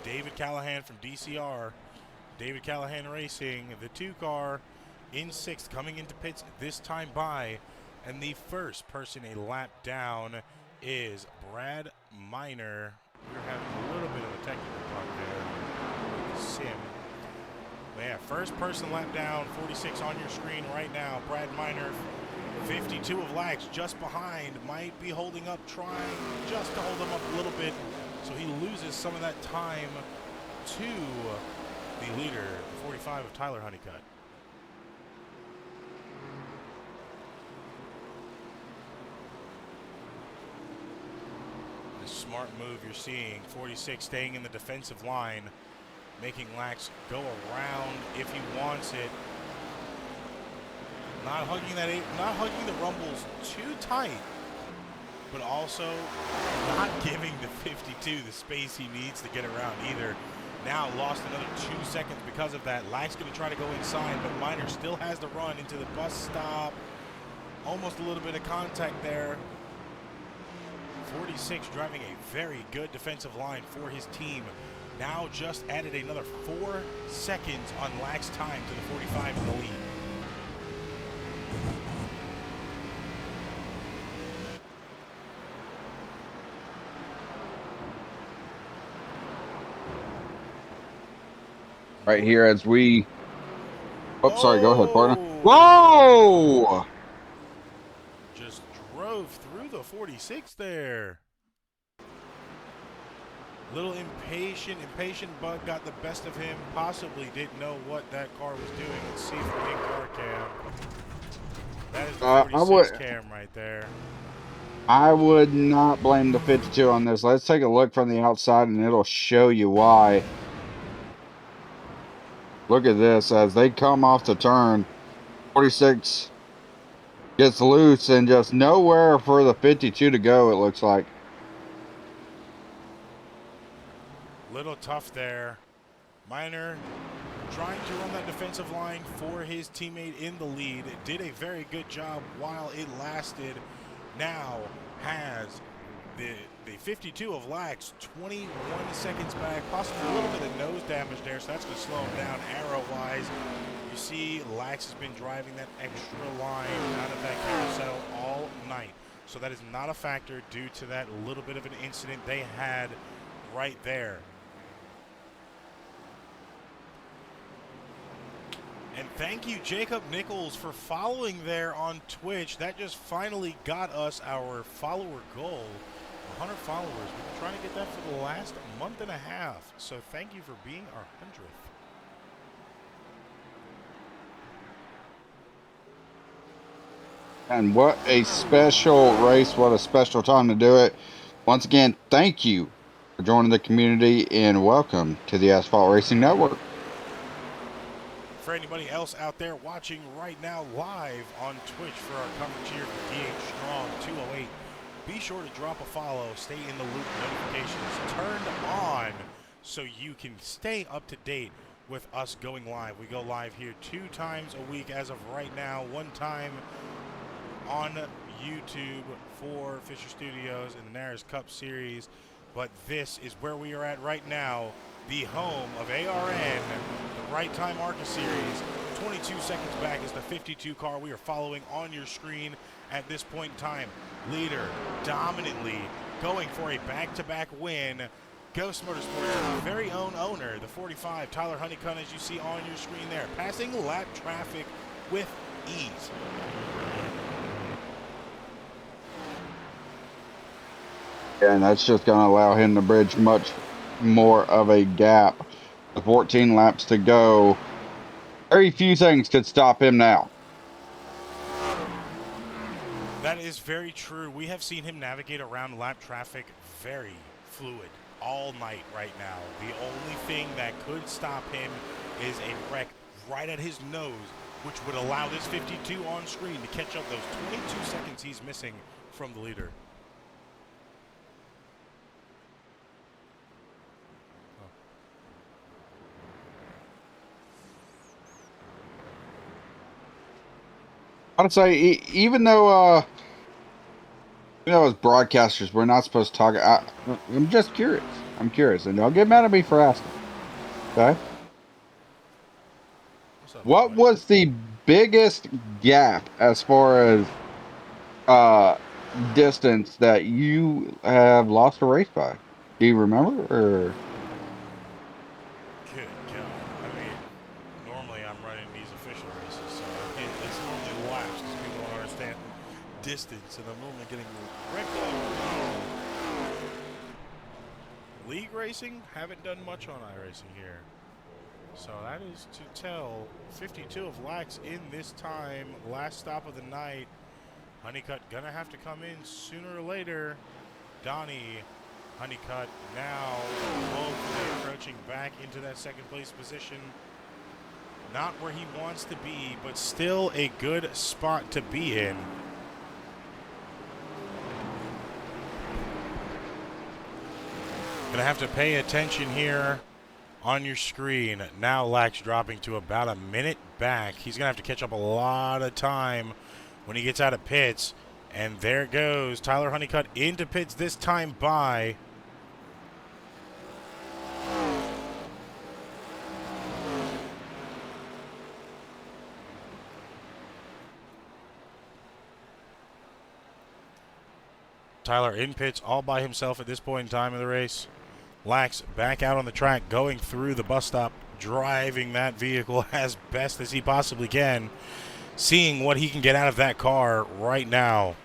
S2: David Callahan from DCR. David Callahan Racing, the 2 car in 6th, coming into pits this time by. And the first person a lap down is Brad Miner. We're having a little bit of a technical bug there with the sim. But yeah, first person lap down, 46 on your screen right now. Brad Miner, 52 of Lax, just behind, might be holding up, trying just to hold him up a little bit, so he loses some of that time to the leader, 45 of Tyler Honeycutt. The smart move you're seeing, 46 staying in the defensive line, making Lax go around if he wants it. Not hugging the rumbles too tight, but also not giving the 52 the space he needs to get around either. Now lost another 2 seconds because of that. Lax going to try to go inside, but Miner still has the run into the bus stop. Almost a little bit of contact there. 46 driving a very good defensive line for his team. Now just added another 4 seconds on Lax time to the 45 in the lead.
S1: Right here as we... Oh, sorry, go ahead, partner. Whoa!
S2: Just drove through the 46 there. Little impatient bug got the best of him. Possibly didn't know what that car was doing. Let's see if we in car cam. That is the 46 cam right there.
S1: I would not blame the 52 on this. Let's take a look from the outside, and it'll show you why. Look at this. As they come off the turn, 46 gets loose and just nowhere for the 52 to go, it looks like.
S2: Little tough there. Minor trying to run that defensive line for his teammate in the lead. Did a very good job while it lasted. Now has the 52 of Lax 21 seconds back, possibly a little bit of nose damage there, so that's going to slow him down arrow-wise. You see Lax has been driving that extra line out of that carousel all night, so that is not a factor due to that little bit of an incident they had right there. And thank you, Jacob Nichols, for following there on Twitch. That just finally got us our follower goal, 100 followers. We've been trying to get that for the last month and a half. So thank you for being our 100th.
S1: And what a special race. What a special time to do it. Once again, thank you for joining the community, and welcome to the Asphalt Racing Network.
S2: For anybody else out there watching right now live on Twitch for our coverage here for DH Strong 208, be sure to drop a follow, stay in the loop, notifications turned on so you can stay up to date with us going live. We go live here 2 times a week as of right now, 1 time on YouTube for Fisher Studios in the Naras Cup Series, but this is where we are at right now, the home of ARN, the Wright Time Arca Series. 22 seconds back is the 52 car we are following on your screen at this point in time. Leader dominantly going for a back-to-back win. Ghost Motorsports' very own owner, the 45, Tyler Honeycutt, as you see on your screen there, passing lap traffic with ease.
S1: And that's just going to allow him to bridge much more of a gap. With 14 laps to go, very few things could stop him now.
S2: That is very true. We have seen him navigate around lap traffic very fluid all night right now. The only thing that could stop him is a wreck right at his nose, which would allow this 52 on screen to catch up those 22 seconds he's missing from the leader.
S1: I'd say, even though as broadcasters, we're not supposed to talk. I'm just curious. I'm curious, and don't get mad at me for asking. Okay. What was the biggest gap as far as distance that you have lost a race by? Do you remember, or?
S2: Good God. I mean, normally I'm running these official races, so it's normally laps because people don't understand distance, and I'm normally getting wrecked up. League racing, haven't done much on iRacing here. So that is to tell 52 of Lax in this time. Last stop of the night. Honeycutt gonna have to come in sooner or later. Donnie Honeycutt now hopefully approaching back into that second place position. Not where he wants to be, but still a good spot to be in. Gonna have to pay attention here on your screen. Now Lax dropping to about a minute back. He's gonna have to catch up a lot of time when he gets out of pits. And there goes Tyler Honeycutt into pits, this time by Tyler in pits all by himself at this point in time in the race. Lax back out on the track, going through the bus stop, driving that vehicle as best as he possibly can, seeing what he can get out of that car right now.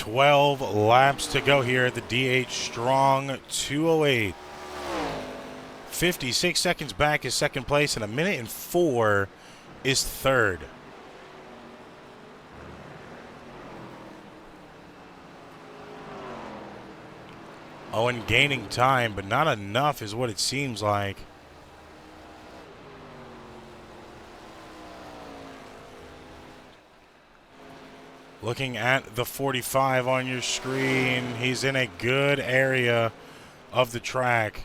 S2: 12 laps to go here at the DH Strong 208. 56 seconds back is second place, and a minute and 4 is third. Owen gaining time, but not enough is what it seems like. Looking at the 45 on your screen, he's in a good area of the track.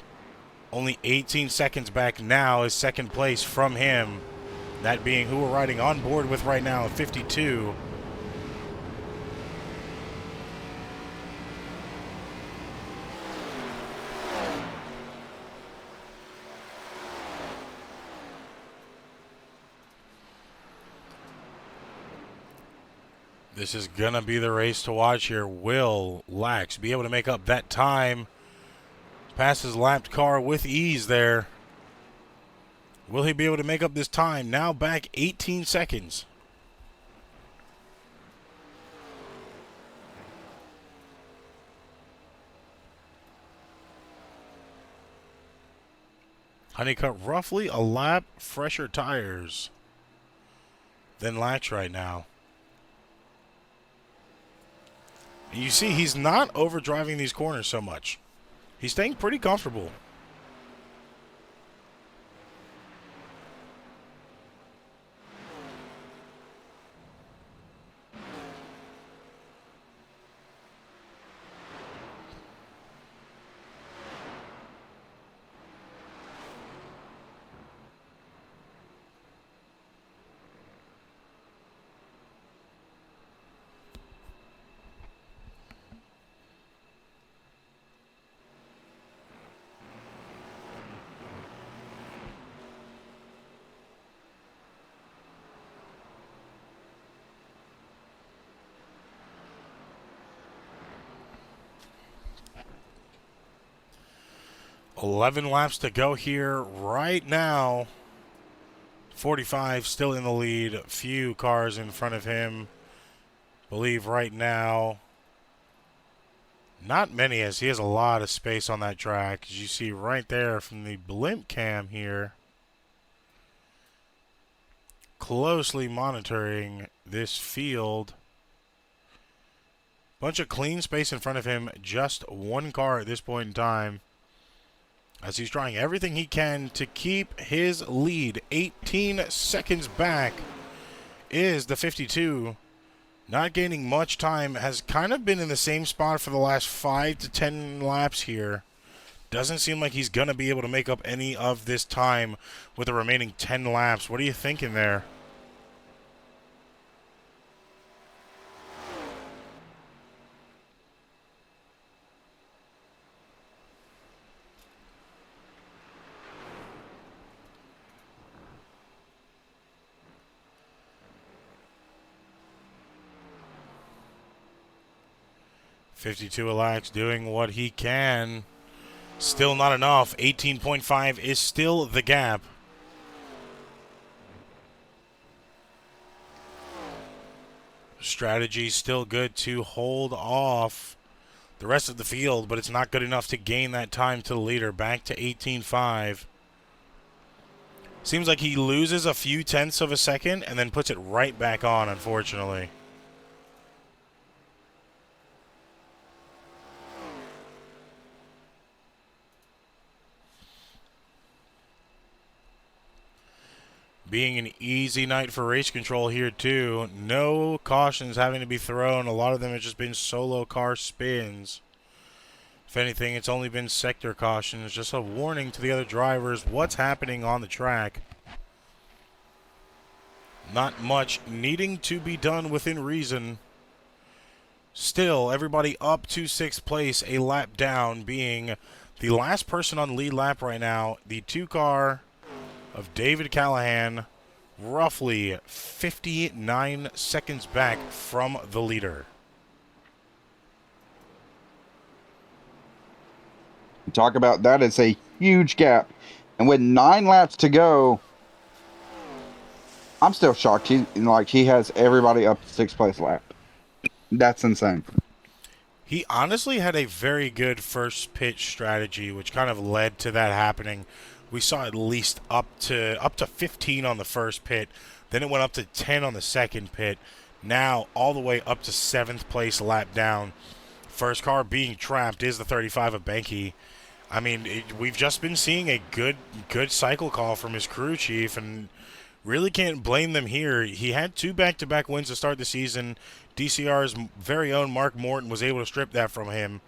S2: Only 18 seconds back now is second place from him. That being who we're riding on board with right now, 52. This is going to be the race to watch here. Will Lax be able to make up that time? Passes lapped car with ease there. Will he be able to make up this time? Now back 18 seconds. Honeycutt roughly a lap fresher tires than Lax right now. You see, he's not overdriving these corners so much. He's staying pretty comfortable. $11 laps to go here right now. 45 still in the lead. A few cars in front of him. Believe right now. Not many, as he has a lot of space on that track. As you see right there from the blimp cam here. Closely monitoring this field. Bunch of clean space in front of him. Just one car at this point in time, as he's trying everything he can to keep his lead. 18 seconds back is the 52. Not gaining much time. Has kind of been in the same spot for the last 5 to 10 laps here. Doesn't seem like he's going to be able to make up any of this time with the remaining 10 laps. What are you thinking there? .52 Lax doing what he can. Still not enough. 18.5 is still the gap. Strategy still good to hold off the rest of the field, but it's not good enough to gain that time to the leader. Back to 18.5. Seems like he loses a few tenths of a second and then puts it right back on, unfortunately. Being an easy night for race control here too. No cautions having to be thrown. A lot of them have just been solo car spins. If anything, it's only been sector cautions. Just a warning to the other drivers what's happening on the track. Not much needing to be done within reason. Still, everybody up to 6th place, a lap down, being the last person on lead lap right now. The 2 car of David Callahan, roughly 59 seconds back from the leader.
S1: Talk about that. It's a huge gap. And with 9 laps to go, I'm still shocked. He has everybody up to 6th place lap. That's insane.
S2: He honestly had a very good first pitch strategy, which kind of led to that happening. We saw at least up to 15 on the first pit, then it went up to 10 on the second pit. Now all the way up to 7th place lap down. First car being trapped is the 35 of Benke. I mean, we've just been seeing a good cycle call from his crew chief, and really can't blame them here. He had 2 back-to-back wins to start the season. DCR's very own Mark Morton was able to strip that from him.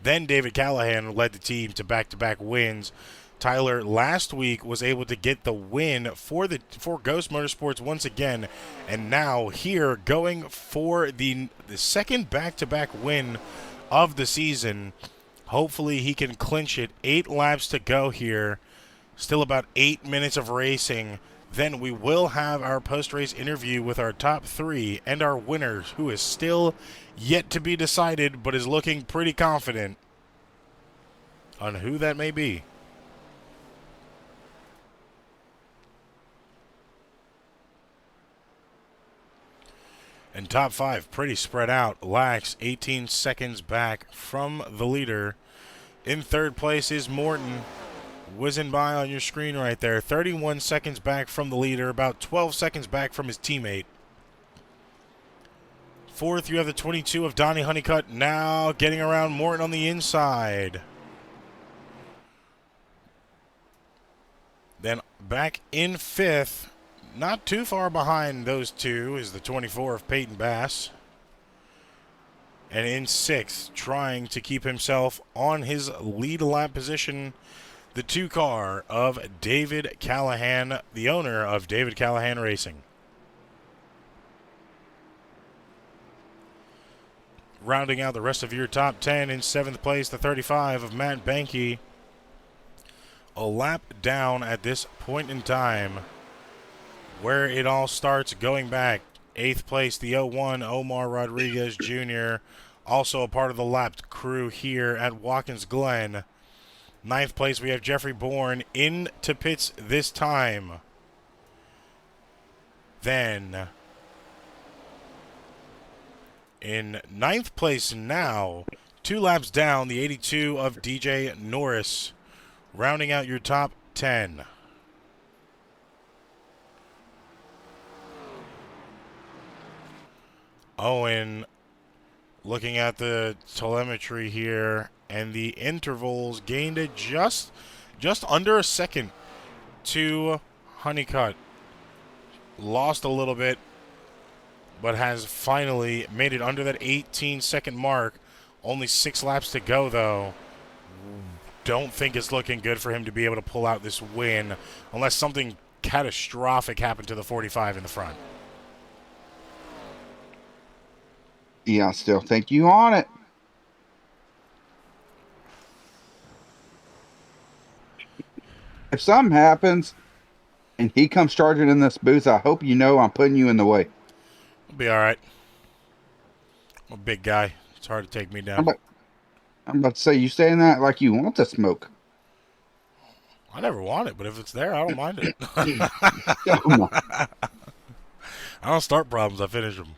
S2: Then David Callahan led the team to back-to-back wins. Tyler last week was able to get the win for Ghost Motorsports once again, and now here going for the second back-to-back win of the season. Hopefully he can clinch it. 8 laps to go here. Still about 8 minutes of racing. Then we will have our post-race interview with our top 3 and our winners, who is still yet to be decided, but is looking pretty confident on who that may be. And top 5 pretty spread out. Lax 18 seconds back from the leader. In 3rd place is Morton, whizzing by on your screen right there. 31 seconds back from the leader, about 12 seconds back from his teammate. 4th, you have the 22 of Donnie Honeycutt, now getting around Morton on the inside. Then back in 5th, not too far behind those two, is the 24 of Peyton Bass. And in 6th, trying to keep himself on his lead lap position, the 2 car of David Callahan, the owner of David Callahan Racing. Rounding out the rest of your top 10, in 7th place, the 35 of Matt Benke. A lap down at this point in time, where it all starts going back. 8th place, the 01 Omar Rodriguez Jr., also a part of the lapped crew here at Watkins Glen. 9th place, we have Jeffrey Bourne into pits this time. Then, in 9th place now, 2 laps down, the 82 of DJ Norris, rounding out your top 10. Owen, looking at the telemetry here, and the intervals gained it just under a second to Honeycutt. Lost a little bit, but has finally made it under that 18-second mark. Only 6 laps to go, though. Don't think it's looking good for him to be able to pull out this win, unless something catastrophic happened to the 45 in the front.
S1: Yeah, I still think you on it. If something happens and he comes charging in this booth, I hope you know I'm putting you in the way.
S2: I'll be all right. I'm a big guy. It's hard to take me down.
S1: I'm about to say, you saying that like you want the smoke.
S2: I never want it, but if it's there, I don't mind it. I don't start problems, I finish them.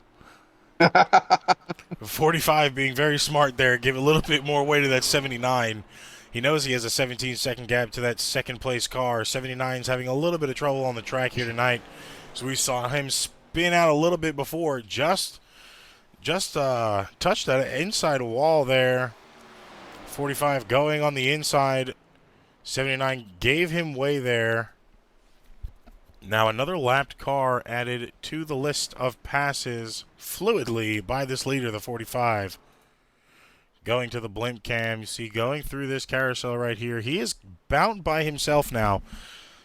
S2: 45 being very smart there, give a little bit more weight to that 79. He knows he has a 17-second gap to that second-place car. 79's having a little bit of trouble on the track here tonight. So we saw him spin out a little bit before, just touched that inside wall there. 45 going on the inside. 79 gave him way there. Now another lapped car added to the list of passes fluidly by this leader, the 45. Going to the blimp cam, you see going through this carousel right here. He is bound by himself now.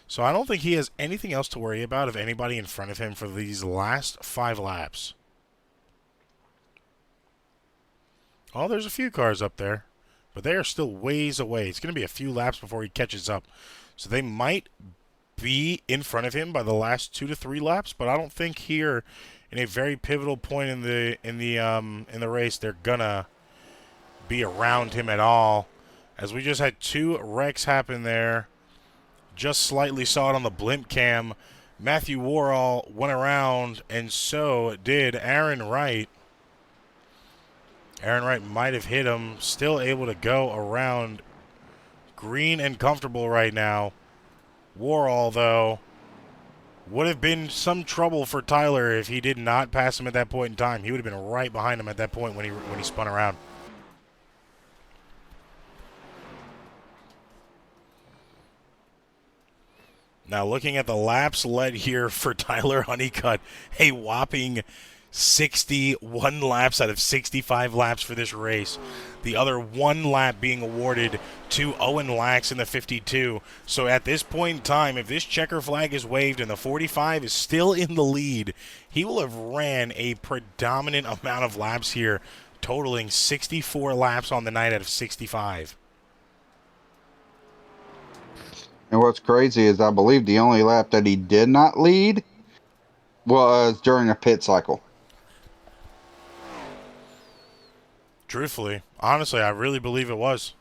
S2: So I don't think he has anything else to worry about of anybody in front of him for these last 5 laps. Oh, there's a few cars up there, but they are still ways away. It's going to be a few laps before he catches up. So they might be in front of him by the last 2 to 3 laps, but I don't think here in a very pivotal point in the race they're gonna be around him at all. As we just had 2 wrecks happen there. Just slightly saw it on the blimp cam. Matthew Worrall went around, and so did Aaron Wright. Aaron Wright might have hit him. Still able to go around green and comfortable right now. Warhol, though, would have been some trouble for Tyler if he did not pass him at that point in time. He would have been right behind him at that point when he spun around. Now, looking at the laps led here for Tyler Honeycutt, a whopping 61 laps out of 65 laps for this race. The other one lap being awarded to Owen Lax in the 52. So at this point in time, if this checker flag is waved and the 45 is still in the lead, he will have ran a predominant amount of laps here, totaling 64 laps on the night out of 65.
S1: And what's crazy is I believe the only lap that he did not lead was during a pit cycle.
S2: Truthfully, honestly, I really believe it was.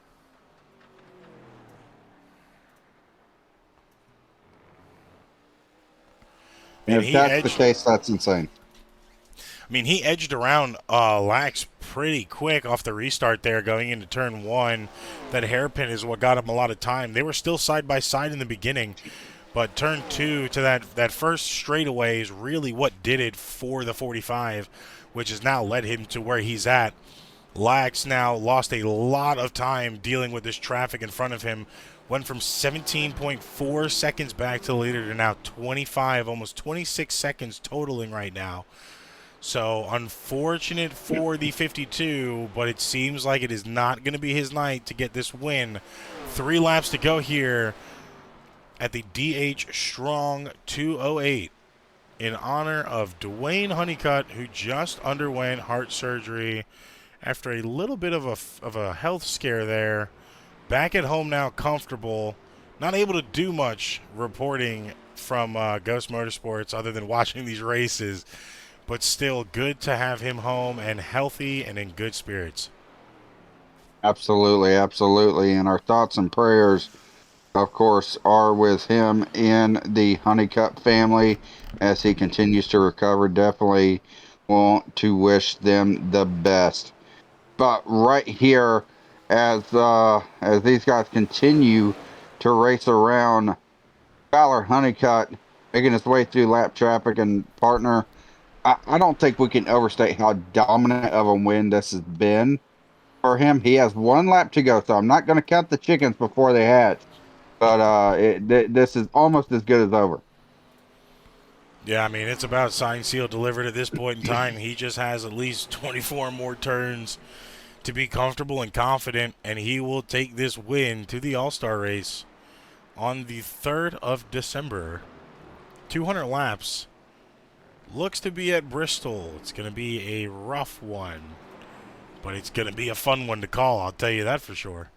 S1: And if that's the case, that's insane.
S2: I mean, he edged around Lax pretty quick off the restart there going into turn one. That hairpin is what got him a lot of time. They were still side by side in the beginning, but turn two to that first straightaway is really what did it for the 45, which has now led him to where he's at. Lax now lost a lot of time dealing with this traffic in front of him. Went from 17.4 seconds back to the leader to now 25, almost 26 seconds totaling right now. So, unfortunate for the 52, but it seems like it is not going to be his night to get this win. 3 laps to go here at the DH Strong 208 in honor of Dwayne Honeycutt, who just underwent heart surgery after a little bit of a health scare there. Back at home now, comfortable. Not able to do much reporting from Ghost Motorsports other than watching these races. But still good to have him home and healthy and in good spirits.
S1: Absolutely, absolutely. And our thoughts and prayers, of course, are with him in the Honeycutt family as he continues to recover. Definitely want to wish them the best. But right here, as these guys continue to race around, Tyler Honeycutt making his way through lap traffic, and partner, I don't think we can overstate how dominant of a win this has been for him. He has 1 lap to go, so I'm not going to count the chickens before they hatch. But this is almost as good as over.
S2: Yeah, I mean, it's about signed, sealed, delivered at this point in time. He just has at least 24 more turns to be comfortable and confident, and he will take this win to the All-Star race on the 3rd of December. 200 laps. Looks to be at Bristol. It's going to be a rough one, but it's going to be a fun one to call, I'll tell you that for sure.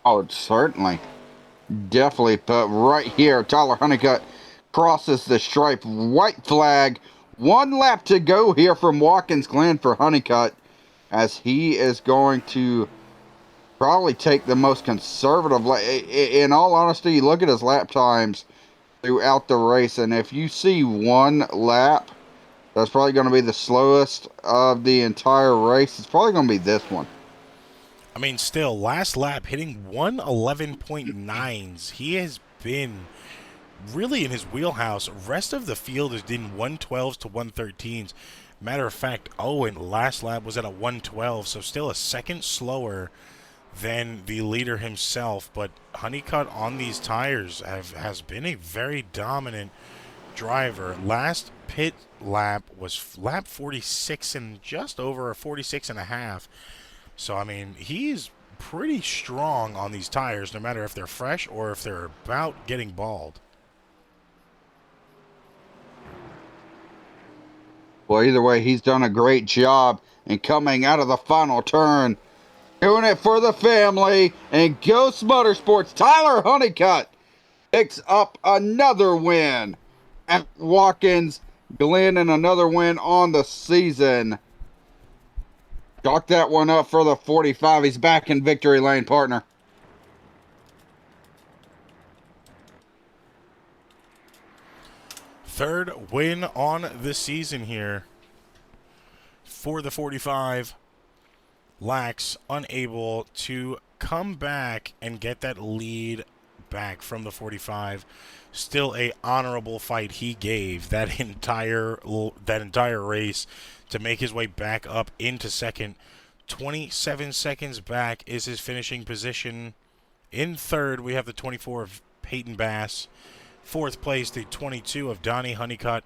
S1: Oh, certainly. Definitely. But right here, Tyler Honeycutt crosses the stripe. White flag. 1 lap to go here from Watkins Glen for Honeycutt, as he is going to probably take the most conservative. In all honesty, you look at his lap times throughout the race, and if you see 1 lap that's probably going to be the slowest of the entire race, it's probably going to be this one.
S2: I mean, still, last lap hitting 111.9s. He has been really in his wheelhouse. Rest of the field is in 112s to 113s. Matter of fact, Owen last lap was at a 112, so still a second slower than the leader himself. But Honeycutt on these tires has been a very dominant driver. Last pit lap was lap 46 and just over a 46 and a half. So, I mean, he's pretty strong on these tires, no matter if they're fresh or if they're about getting bald.
S1: Well, either way, he's done a great job. And coming out of the final turn, doing it for the family, and Ghost Motorsports, Tyler Honeycutt picks up another win at Watkins Glen, and another win on the season. Chalk that one up for the 45. He's back in victory lane, partner.
S2: Third win on the season here for the 45. Lax unable to come back and get that lead back from the 45. Still a honorable fight he gave that entire race to make his way back up into second. 27 seconds back is his finishing position. In third, we have the 24 of Peyton Bass. Fourth place, the 22 of Donnie Honeycutt.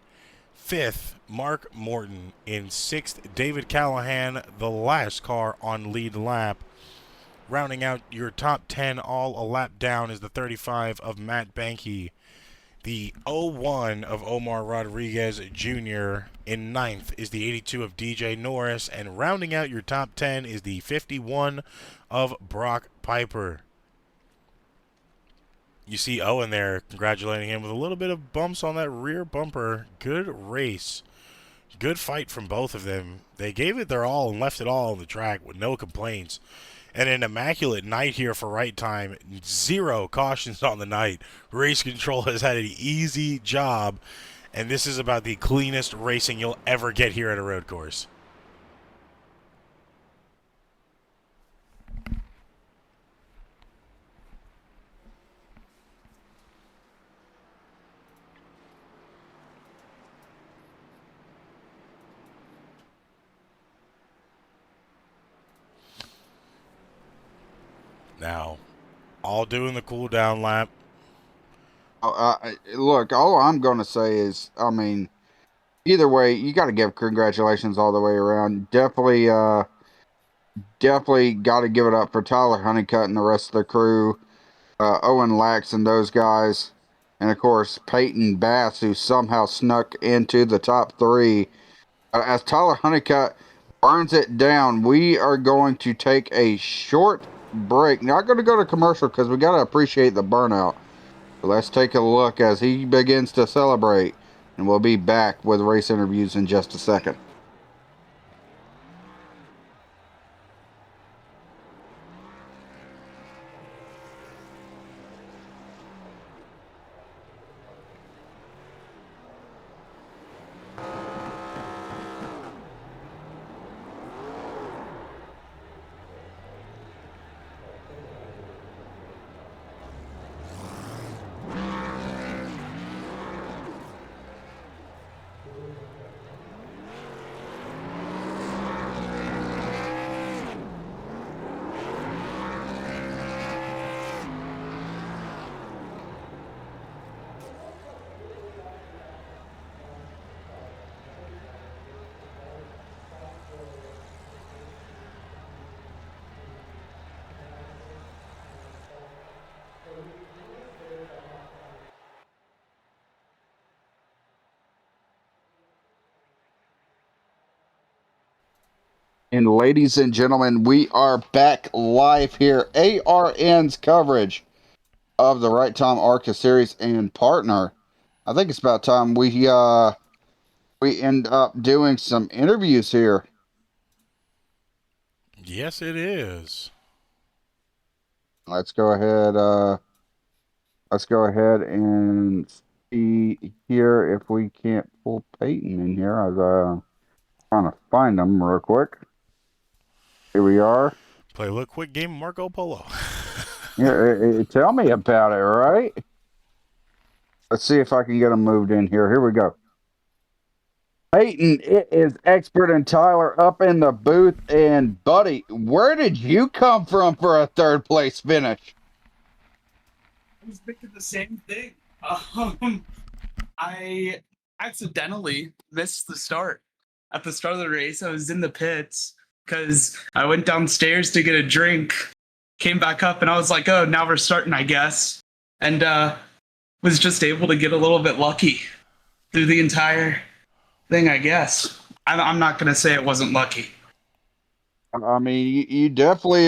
S2: Fifth, Mark Morton. In sixth, David Callahan, the last car on lead lap. Rounding out your top 10 all a lap down is the 35 of Matt Banky. The 01 of Omar Rodriguez Jr. In ninth is the 82 of DJ Norris. And rounding out your top 10 is the 51 of Brock Piper. You see Owen there congratulating him with a little bit of bumps on that rear bumper. Good race. Good fight from both of them. They gave it their all and left it all on the track with no complaints. And an immaculate night here for Wright Time. 0 cautions on the night. Race Control has had an easy job. And this is about the cleanest racing you'll ever get here at a road course. Now, all doing the cool down lap.
S1: Look, all I'm going to say is, I mean, either way, you got to give congratulations all the way around. Definitely got to give it up for Tyler Honeycutt and the rest of the crew. Owen Lax and those guys. And, of course, Peyton Bass, who somehow snuck into the top 3. As Tyler Honeycutt burns it down, we are going to take a short break. Not going to go to commercial because we got to appreciate the burnout. But let's take a look as he begins to celebrate. And we'll be back with race interviews in just a second. And ladies and gentlemen, we are back live here. ARN's coverage of the Wright Time Arca Series and partner. I think it's about time we end up doing some interviews here.
S2: Yes, it is.
S1: Let's go ahead. Let's go ahead and see here if we can't pull Peyton in here. I was trying to find him real quick. Here we are.
S2: Play a little quick game of Marco Polo.
S1: Yeah, tell me about it, right? Let's see if I can get him moved in here. Here we go. Peyton, it is Expert and Tyler up in the booth. And, buddy, where did you come from for a third place finish?
S4: I was thinking the same thing. I accidentally missed the start. At the start of the race, I was in the pits because I went downstairs to get a drink, came back up, and I was like, oh, now we're starting, I guess. And was just able to get a little bit lucky through the entire thing, I guess. I'm not going to say it wasn't lucky.
S1: I mean, you definitely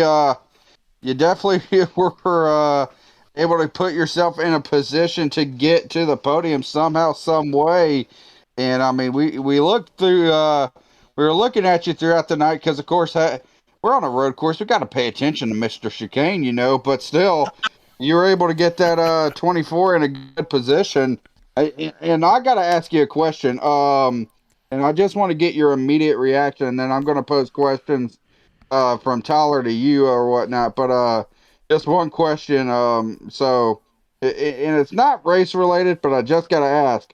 S1: were able to put yourself in a position to get to the podium somehow, some way. And I mean, we looked through, we were looking at you throughout the night because, of course, we're on a road course. We got to pay attention to Mr. Chicane, you know. But still, you were able to get that 24 in a good position. And I got to ask you a question. And and I just want to get your immediate reaction, and then I'm going to pose questions from Tyler to you or whatnot. But just one question. And it's not race related, but I just got to ask.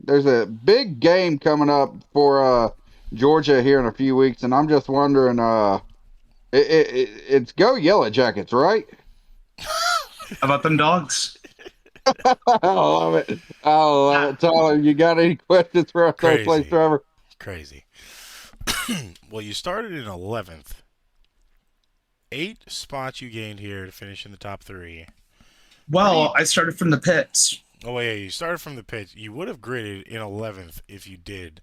S1: There's a big game coming up for Georgia here in a few weeks, and I'm just wondering. It's go Yellow Jackets, right?
S4: How about them dogs?
S1: I love it. I love it. Tyler, you got any questions for our third place driver?
S2: Crazy. Well, you started in 11th. 8 spots you gained here to finish in the top 3.
S4: Well, I started from the pits.
S2: Oh, yeah, you started from the pits. You would have gridded in 11th if you did.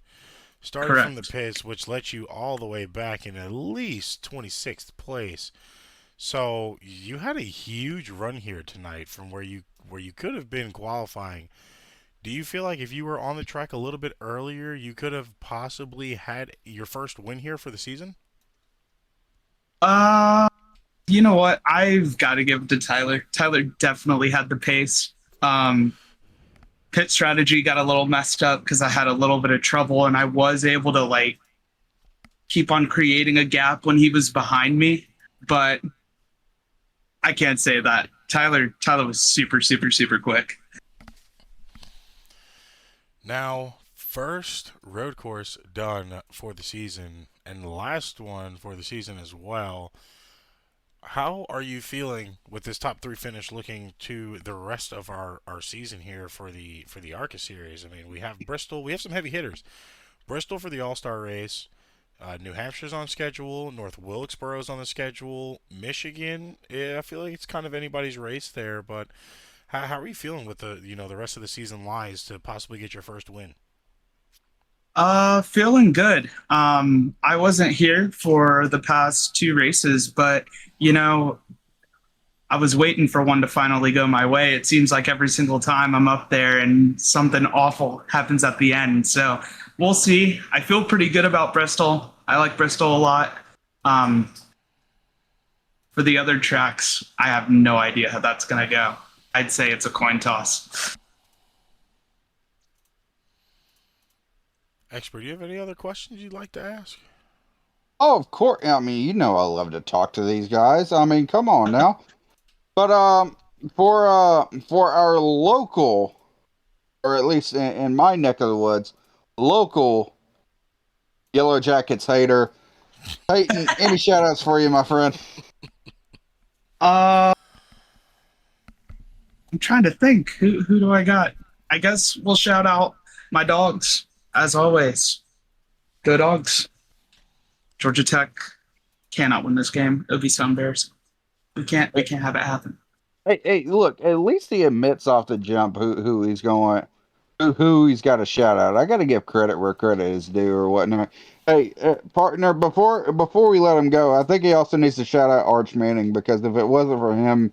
S2: Started
S4: Correct.
S2: from the pits, which let you all the way back in at least 26th place. So you had a huge run here tonight from where you could have been qualifying. Do you feel like if you were on the track a little bit earlier, you could have possibly had your first win here for the season?
S4: You know what? I've got to give it to Tyler. Tyler definitely had the pace. Pit strategy got a little messed up because I had a little bit of trouble, and I was able to keep on creating a gap when he was behind me. But I can't say that. Tyler was super, super, super quick.
S2: Now, first road course done for the season, and last one for the season as well. How are you feeling with this top 3 finish looking to the rest of our season here for the ARCA series? I mean, we have Bristol. We have some heavy hitters. Bristol for the All-Star race. New Hampshire's on schedule. North Wilkesboro's on the schedule. Michigan, I feel like it's kind of anybody's race there. But how are you feeling with the rest of the season lies to possibly get your first win?
S4: Feeling good. I wasn't here for the past 2 races, but I was waiting for one to finally go my way. It seems like every single time I'm up there and something awful happens at the end. So we'll see. I feel pretty good about Bristol. I like Bristol a lot. For the other tracks, I have no idea how that's going to go. I'd say it's a coin toss.
S2: Expert, do you have any other questions you'd like to ask?
S1: Oh, of course. I mean, I love to talk to these guys. I mean, come on now. But for our local, or at least in my neck of the woods, local Yellow Jackets hater, Peyton, any shout outs for you, my friend?
S4: I'm trying to think. Who do I got? I guess we'll shout out my dogs, as always. Go Dogs. Georgia Tech cannot win this game. It'll be so embarrassing. We can't have it happen.
S1: Hey, look, at least he admits off the jump who he's going, who he's got a shout out. I got to give credit where credit is due or whatnot. Hey, partner, before we let him go, I think he also needs to shout out Arch Manning, because if it wasn't for him,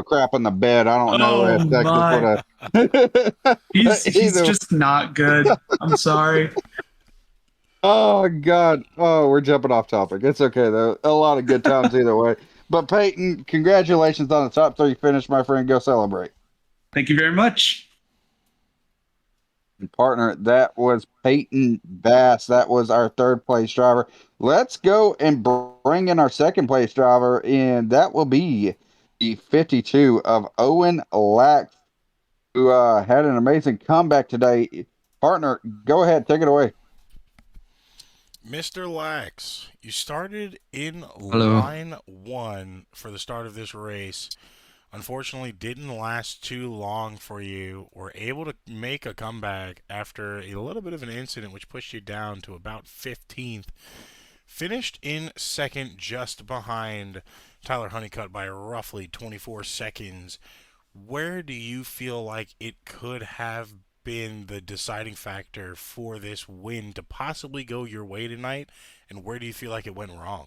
S1: crap on the bed, I don't know if Texas would have.
S4: He's just not good. I'm sorry.
S1: Oh God! Oh, we're jumping off topic. It's okay though. A lot of good times either way. But Peyton, congratulations on the top 3 finish, my friend. Go celebrate.
S4: Thank you very much.
S1: And partner, that was Peyton Bass. That was our 3rd place driver. Let's go and bring in our 2nd place driver, and that will be the 52 of Owen Lax, who had an amazing comeback today. Partner, go ahead, take it away.
S2: Mr. Lax, you started in
S5: Hello.
S2: line 1 for the start of this race. Unfortunately, didn't last too long for you. Were able to make a comeback after a little bit of an incident which pushed you down to about 15th. Finished in 2nd, just behind Tyler Honeycutt by roughly 24 seconds. Where do you feel like it could have been the deciding factor for this win to possibly go your way tonight, and where do you feel like it went wrong?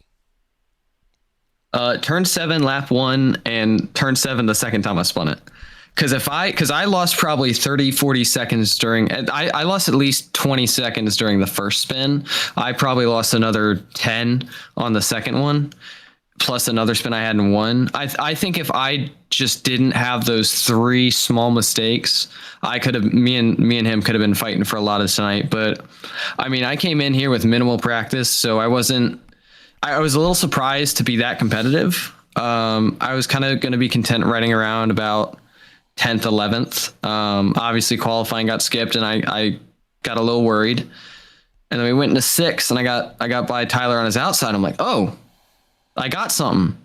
S5: Turn 7, lap 1, and turn 7 the second time I spun it. Because I lost probably 30, 40 seconds during, I lost at least 20 seconds during the first spin. I probably lost another 10 on the second one. plus another spin I had in one. I think if I just didn't have those 3 small mistakes, I could have me and him could have been fighting for a lot of tonight. But I mean, I came in here with minimal practice, so I was a little surprised to be that competitive. I was kind of going to be content riding around about 10th, 11th. Obviously qualifying got skipped and I got a little worried. And then we went into 6th and I got by Tyler on his outside. I'm like, oh, I got something.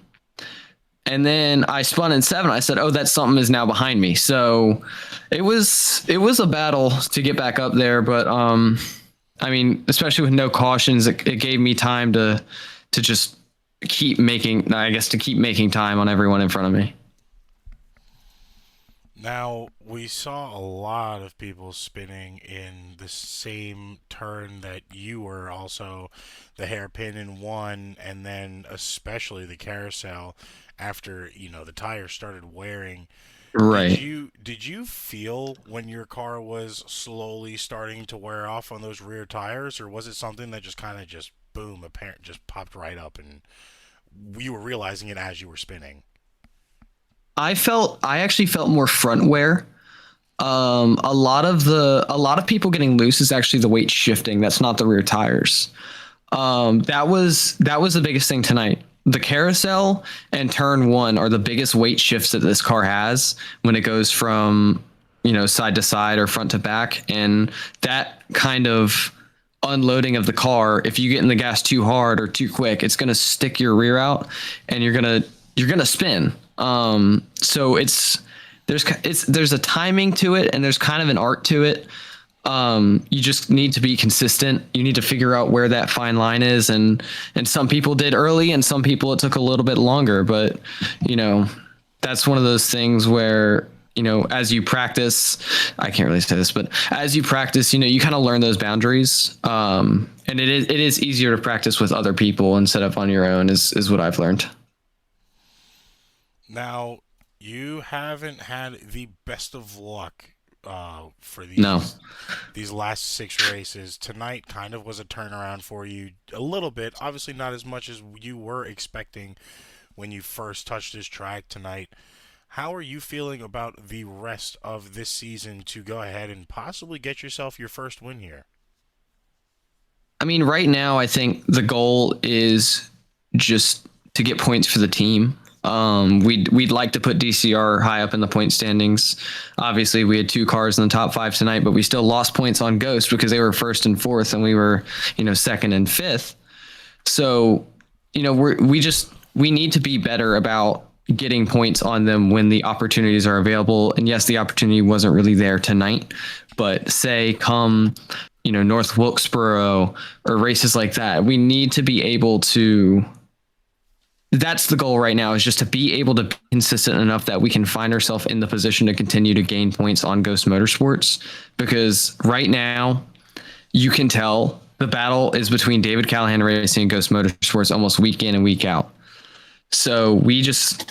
S5: And then I spun in 7. I said, oh, that something is now behind me. So it was a battle to get back up there. But I mean, especially with no cautions, it gave me time to just keep making time on everyone in front of me.
S2: Now, we saw a lot of people spinning in the same turn that you were, also the hairpin in 1, and then especially the carousel after, the tires started wearing.
S5: Right.
S2: Did you feel when your car was slowly starting to wear off on those rear tires, or was it something that just kind of just boom, apparent, just popped right up and you were realizing it as you were spinning?
S5: I actually felt more front wear. A lot of people getting loose is actually the weight shifting. That's not the rear tires. That was the biggest thing tonight. The carousel and turn 1 are the biggest weight shifts that this car has when it goes from, side to side or front to back. And that kind of unloading of the car, if you get in the gas too hard or too quick, it's going to stick your rear out and you're going to spin. So there's a timing to it and there's kind of an art to it. You just need to be consistent. You need to figure out where that fine line is. And some people did early and some people it took a little bit longer, but that's one of those things where, as you practice, I can't really say this, but as you practice, you kind of learn those boundaries. And it is easier to practice with other people instead of on your own is what I've learned.
S2: Now, you haven't had the best of luck for these last 6 races. Tonight kind of was a turnaround for you a little bit. Obviously not as much as you were expecting when you first touched this track tonight. How are you feeling about the rest of this season to go ahead and possibly get yourself your first win here?
S5: I mean, right now, I think the goal is just to get points for the team. We'd like to put DCR high up in the point standings. Obviously, we had 2 cars in the top 5 tonight, but we still lost points on Ghost because they were 1st and 4th, and we were, 2nd and 5th. So, we need to be better about getting points on them when the opportunities are available. And yes, the opportunity wasn't really there tonight, but say come, North Wilkesboro or races like that, we need to be able to. That's the goal right now, is just to be able to be consistent enough that we can find ourselves in the position to continue to gain points on Ghost Motorsports. Because right now, you can tell the battle is between David Callahan Racing and Ghost Motorsports almost week in and week out. So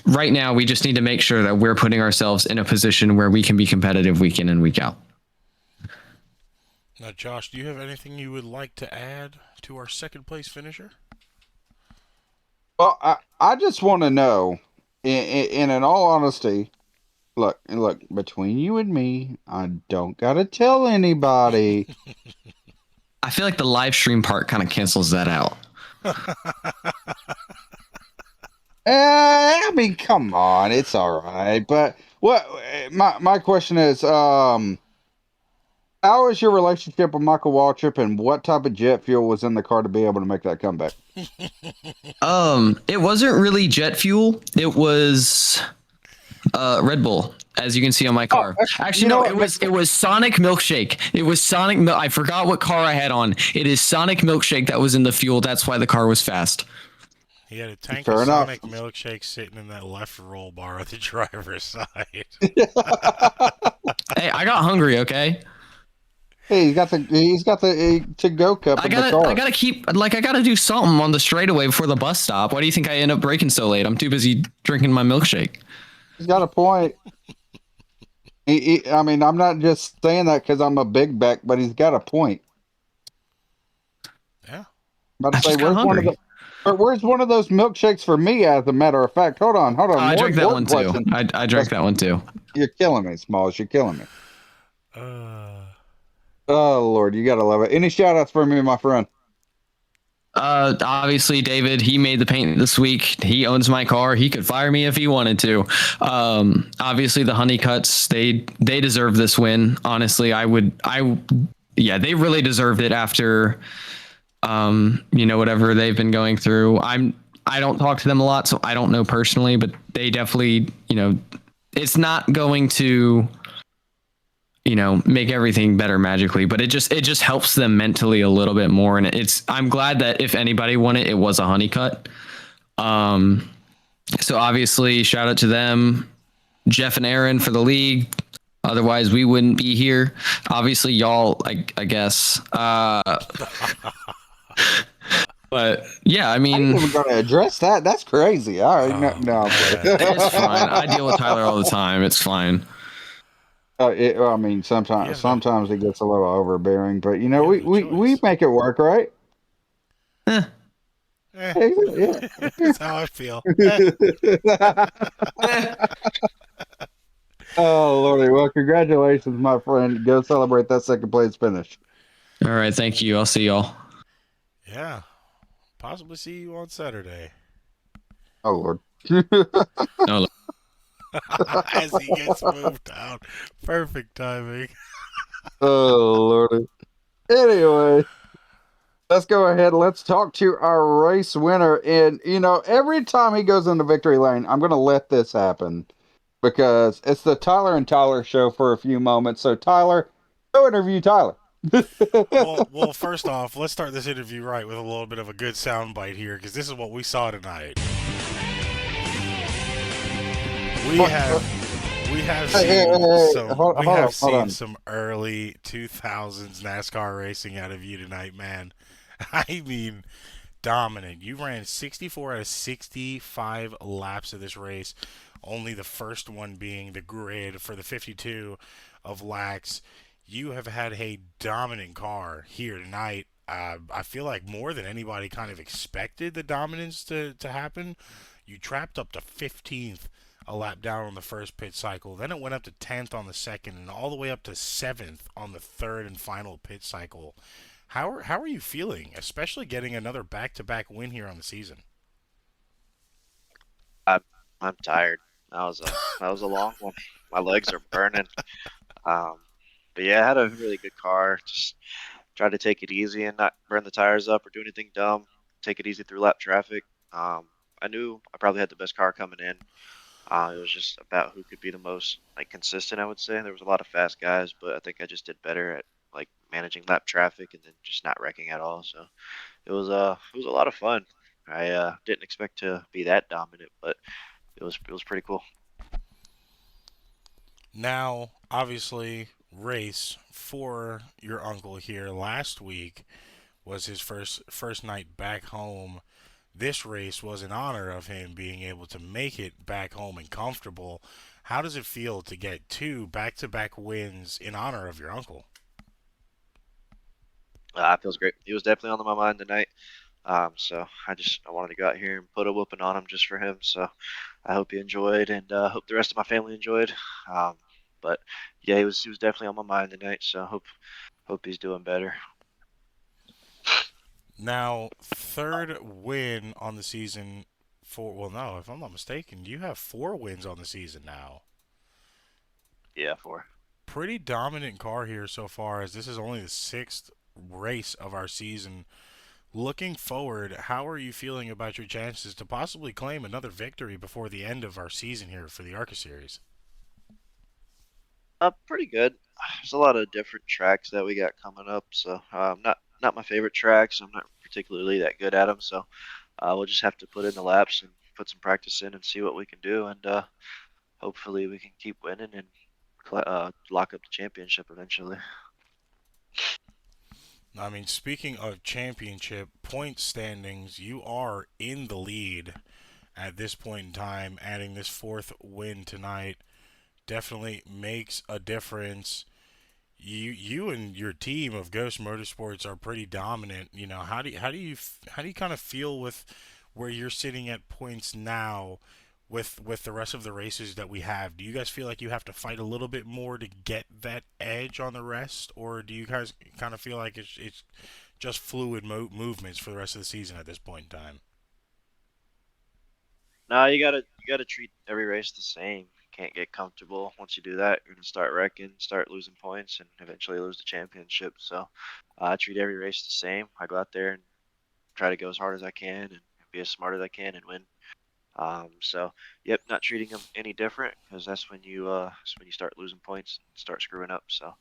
S5: right now, we just need to make sure that we're putting ourselves in a position where we can be competitive week in and week out.
S2: Now, Josh, do you have anything you would like to add to our 2nd place finisher?
S1: Well, I just want to know, in all honesty, look, between you and me, I don't got to tell anybody.
S5: I feel like the live stream part kind of cancels that out.
S1: I mean, come on, it's all right. But my question is, how is your relationship with Michael Waltrip, and what type of jet fuel was in the car to be able to make that comeback?
S5: It wasn't really jet fuel. It was Red Bull, as you can see on my car. Actually, no, it was Sonic Milkshake. It was Sonic. I forgot what car I had on. It is Sonic Milkshake that was in the fuel. That's why the car was fast.
S2: He had a tank of Sonic Milkshake sitting in that left roll bar on the driver's side.
S5: Hey, I got hungry. Okay.
S1: Hey, he's got the to-go cup in the car.
S5: I gotta do something on the straightaway before the bus stop. Why do you think I end up braking so late? I'm too busy drinking my milkshake.
S1: He's got a point. I mean, I'm not just saying that because I'm a big back, but he's got a point.
S2: Yeah.
S1: About to say, where's one of the Where's one of those milkshakes for me? As a matter of fact, hold on.
S5: I drank that one
S1: important
S5: too.
S1: question.
S5: I drank that one too.
S1: You're killing me, Smalls. You're killing me.
S2: Uh,
S1: Oh Lord, you gotta love it. Any shout outs for me, my friend?
S5: Obviously, David, he made the paint this week. He owns my car. He could fire me if he wanted to. Obviously, the Honeycuts, they deserve this win. Honestly, yeah, they really deserved it after, whatever they've been going through. I don't talk to them a lot, so I don't know personally, but they definitely, it's not going to, make everything better magically, but it just helps them mentally a little bit more. And I'm glad that if anybody won it, it was a Honeycut. So obviously shout out to them, Jeff and Aaron for the league. Otherwise we wouldn't be here. Obviously y'all, I guess, but yeah, I
S1: I
S5: mean,
S1: ain't even gonna address that. That's crazy. All right, no.
S5: it's fine. I deal with Tyler all the time. It's fine.
S1: I mean, sometimes it gets a little overbearing, but we make it work, right?
S2: eh,
S1: Yeah.
S2: that's how I feel.
S1: Oh Lordy, well, congratulations, my friend. Go celebrate that second place finish.
S5: All right, thank you. I'll see y'all.
S2: Yeah, possibly see you on Saturday.
S1: Oh Lord.
S5: No,
S2: As he gets moved down. Perfect timing.
S1: Oh Lordy. Anyway, let's go ahead. Let's talk to our race winner. And every time he goes into victory lane, I'm gonna let this happen because it's the Tyler and Tyler show for a few moments. So Tyler, go interview Tyler.
S2: Well, first off, let's start this interview right with a little bit of a good soundbite here, because this is what we saw tonight. We have seen some early 2000s NASCAR racing out of you tonight, man. I mean, dominant. You ran 64 out of 65 laps of this race, only the first one being the grid for the 52 of lax. You have had a dominant car here tonight. I feel like more than anybody kind of expected the dominance to happen. You trapped up to 15th a lap down on the first pit cycle. Then it went up to 10th on the second and all the way up to 7th on the third and final pit cycle. How are you feeling, especially getting another back-to-back win here on the season?
S6: I'm tired. That was a long one. My legs are burning. Um, but yeah, I had a really good car. Just tried to take it easy and not burn the tires up or do anything dumb. Take it easy through lap traffic. I knew I probably had the best car coming in. It was just about who could be the most consistent, I would say. There was a lot of fast guys, but I think I just did better at managing lap traffic and then just not wrecking at all. So it was a lot of fun. I didn't expect to be that dominant, but it was pretty cool.
S2: Now, obviously, race for your uncle here last week was his first night back home. This race was in honor of him being able to make it back home and comfortable. How does it feel to get two back-to-back wins in honor of your uncle?
S6: It feels great. He was definitely on my mind tonight. So I wanted to go out here and put a whooping on him just for him. So I hope he enjoyed, and hope the rest of my family enjoyed. Um, but yeah, he was definitely on my mind tonight. So hope he's doing better.
S2: Now, third win on the season for, well, no, if I'm not mistaken, you have 4 wins on the season now.
S6: Yeah, for.
S2: Pretty dominant car here so far, as this is only the 6th race of our season. Looking forward, how are you feeling about your chances to possibly claim another victory before the end of our season here for the ARCA series?
S6: Pretty good. There's a lot of different tracks that we got coming up. So not my favorite tracks. I'm not particularly that good at them. So we'll just have to put in the laps and put some practice in and see what we can do. And hopefully we can keep winning and lock up the championship eventually.
S2: I mean, speaking of championship point standings, you are in the lead at this point in time. Adding this 4th win tonight definitely makes a difference. You and your team of Ghost Motorsports are pretty dominant. How do you kind of feel with where you're sitting at points now with the rest of the races that we have, do you guys feel like you have to fight a little bit more to get that edge on the rest, or do you guys kind of feel like it's just fluid movements for the rest of the season at this point in time?
S6: No, you gotta treat every race the same. Can't get comfortable. Once you do that, you're gonna start wrecking, start losing points, and eventually lose the championship. So, I treat every race the same. I go out there and try to go as hard as I can and be as smart as I can and win. So, yep, not treating them any different because that's when you start losing points and start screwing up. So,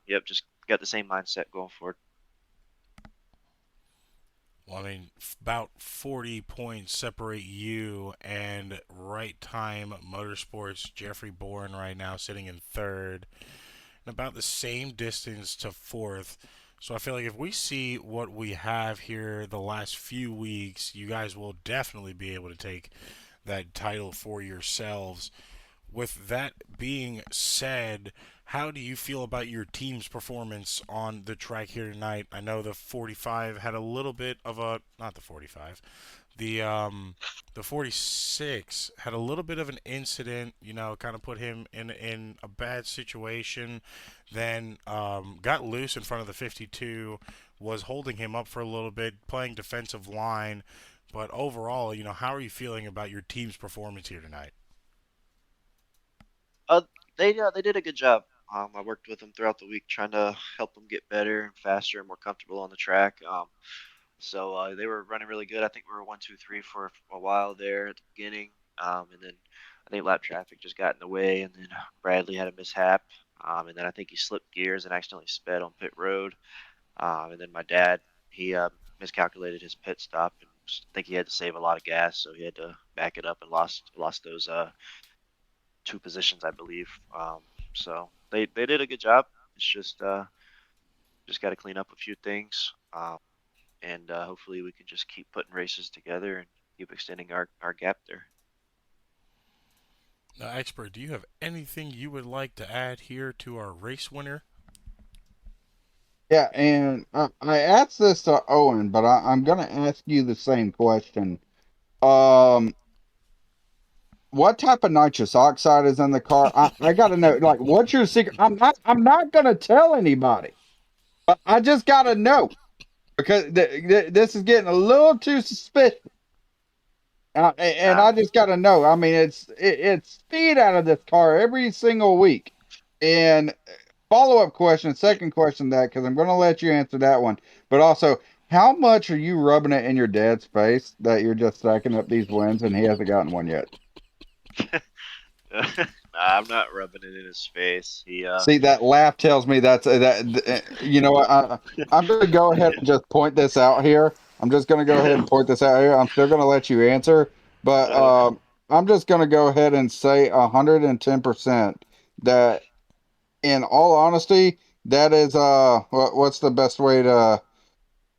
S6: yep, just got the same mindset going forward.
S2: Well, I mean, about 40 points separate you and Right Time Motorsports, Jeffrey Bourne, right now sitting in third, and about the same distance to fourth. So I feel like if we see what we have here the last few weeks, you guys will definitely be able to take that title for yourselves. With that being said, how do you feel about your team's performance on the track here tonight? I know the 45 had a little bit of a, not the 45, the 46 had a little bit of an incident, kind of put him in a bad situation. Then got loose in front of the 52, was holding him up for a little bit, playing defensive line. But overall, how are you feeling about your team's performance here tonight?
S6: Uh, they did a good job. I worked with them throughout the week, trying to help them get better and faster and more comfortable on the track. So they were running really good. I think we were 1, 2, 3 for a while there at the beginning, and then I think lap traffic just got in the way, and then Bradley had a mishap, and then I think he slipped gears and accidentally sped on pit road. And then my dad, he miscalculated his pit stop, and I think he had to save a lot of gas, so he had to back it up and lost those 2 positions, I believe. So they did a good job. It's just got to clean up a few things, and hopefully we can just keep putting races together and keep extending our gap there.
S2: Now, Expert, do you have anything you would like to add here to our race winner?
S1: Yeah, and I asked this to Owen, but I'm going to ask you the same question. Um, what type of nitrous oxide is in the car? I got to know, like, what's your secret? I'm not going to tell anybody, but I just got to know because this is getting a little too suspicious. And
S6: Nah,
S1: I just got to know. I mean, it's speed out of this car every single week. And follow up question, second question, that because I'm going to let you answer that one. But also, how much are you rubbing it in your dad's face that you're just stacking up these wins and he hasn't gotten one yet?
S6: nah, I'm not rubbing it in his face.
S1: See, that laugh tells me that's you know what? I'm going to go ahead and just point this out here. I'm just going to go ahead and point this out here. I'm still going to let you answer, but I'm just going to go ahead and say 110% that, in all honesty, that is what's the best way to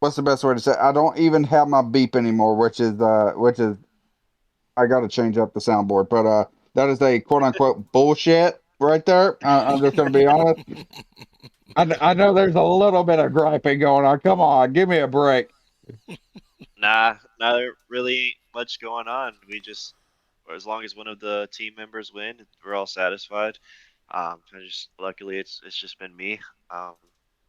S1: say it? I don't even have my beep anymore, which is I got to change up the soundboard, but that is a quote unquote bullshit right there. I'm just going to be honest. I know there's a little bit of griping going on. Come on, give me a break.
S6: nah, there really ain't much going on. We just, as long as one of the team members win, we're all satisfied. I just luckily it's just been me, um,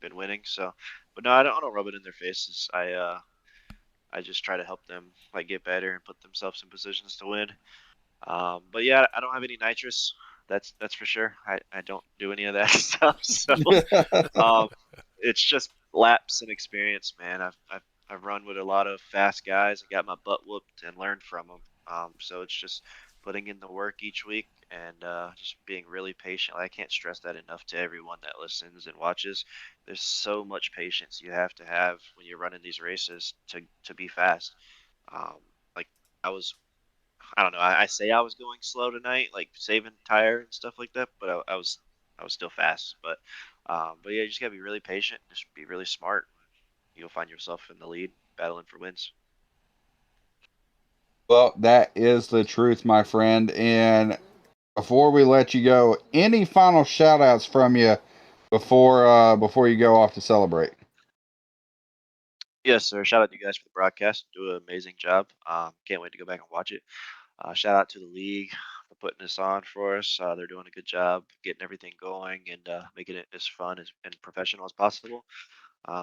S6: been winning. So, but no, I don't rub it in their faces. I just try to help them like get better and put themselves in positions to win. But yeah, I don't have any nitrous. That's for sure. I don't do any of that stuff. So um, it's just laps and experience, man. I've run with a lot of fast guys and got my butt whooped and learned from them. So it's just putting in the work each week and just being really patient. I can't stress that enough to everyone that listens and watches. There's so much patience you have to have when you're running these races to be fast. Um, like I was I don't know. I say I was going slow tonight, like saving tire and stuff like that, but I was still fast. But yeah, you just gotta be really patient, just be really smart. You'll find yourself in the lead, battling for wins.
S1: Well, that is the truth, my friend. And before we let you go, any final shout outs from you before you go off to celebrate?
S6: Yes, sir. Shout out to you guys for the broadcast. Do an amazing job. Can't wait to go back and watch it. Shout out to the league for putting this on for us. They're doing a good job getting everything going and making it as fun and professional as possible.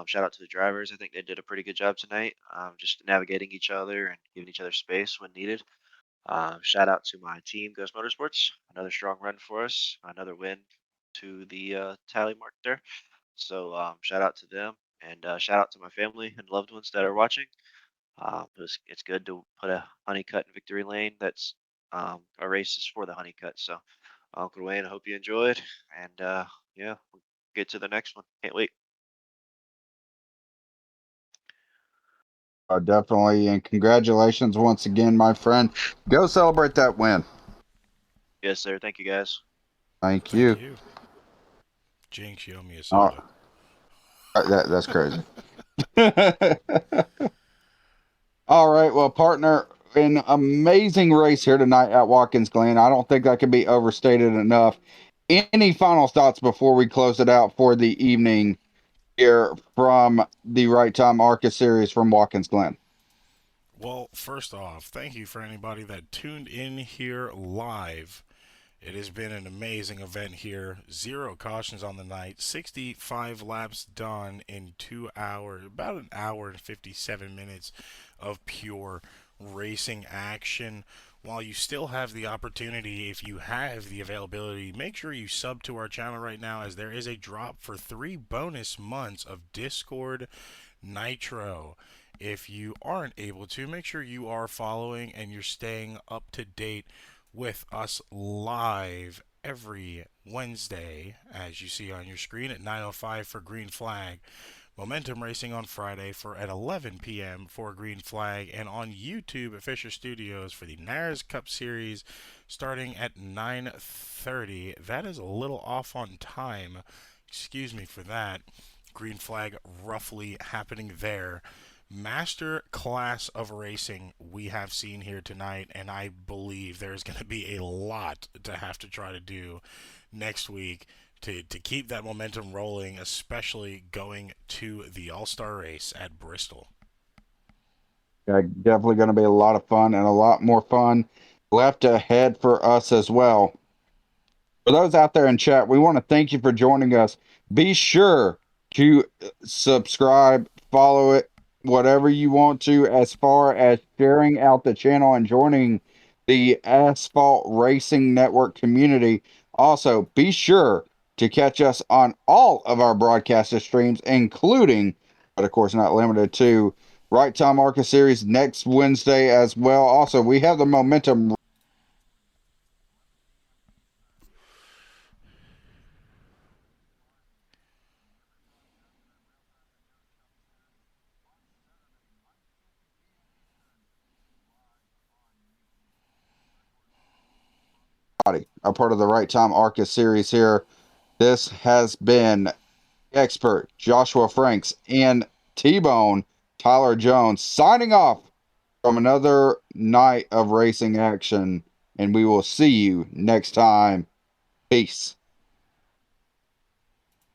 S6: Shout out to the drivers. I think they did a pretty good job tonight, just navigating each other and giving each other space when needed. Shout out to my team, Ghost Motorsports. Another strong run for us. Another win to the tally mark there. So shout out to them and shout out to my family and loved ones that are watching. It's good to put a honeycut in victory lane. That's a race is for the honeycut. So Uncle Wayne, I hope you enjoyed. And yeah, we'll get to the next one. Can't wait.
S1: Definitely. And congratulations once again, my friend. Go celebrate that win.
S6: Yes, sir. Thank you guys.
S1: Thank you.
S2: Thank you. Jinx, you owe me a soda.
S1: That's crazy. All right. Well, partner, an amazing race here tonight at Watkins Glen. I don't think that can be overstated enough. Any final thoughts before we close it out for the evening here from the Wright Time Arca series from Watkins Glen?
S2: Well, first off, thank you for anybody that tuned in here live. It has been an amazing event here. 0 cautions on the night. 65 laps done in 2 hours. About an hour and 57 minutes of pure racing action. While you still have the opportunity, if you have the availability, make sure you sub to our channel right now, as there is a drop for 3 bonus months of Discord Nitro. If you aren't able to, make sure you are following and you're staying up to date with us live every Wednesday, as you see on your screen, at 9:05 for Green Flag. Momentum Racing on Friday at 11 p.m. for Green Flag, and on YouTube at Fisher Studios for the NARS Cup Series starting at 9:30. That is a little off on time. Excuse me for that. Green Flag roughly happening there. Master class of racing we have seen here tonight, and I believe there's going to be a lot to have to try to do next week to keep that momentum rolling, especially going to the All-Star race at Bristol.
S1: Yeah, definitely going to be a lot of fun, and a lot more fun left ahead for us as well. For those out there in chat, we want to thank you for joining us. Be sure to subscribe, follow it, whatever you want to, as far as sharing out the channel and joining the Asphalt Racing Network community. Also, be sure to catch us on all of our broadcaster streams, including, but of course not limited to, Right Time Arca Series next Wednesday as well. Also, we have the Momentum a part of the Right Time Arca series here. This has been expert Joshua Franks and T-Bone Tyler Jones signing off from another night of racing action, and we will see you next time. Peace.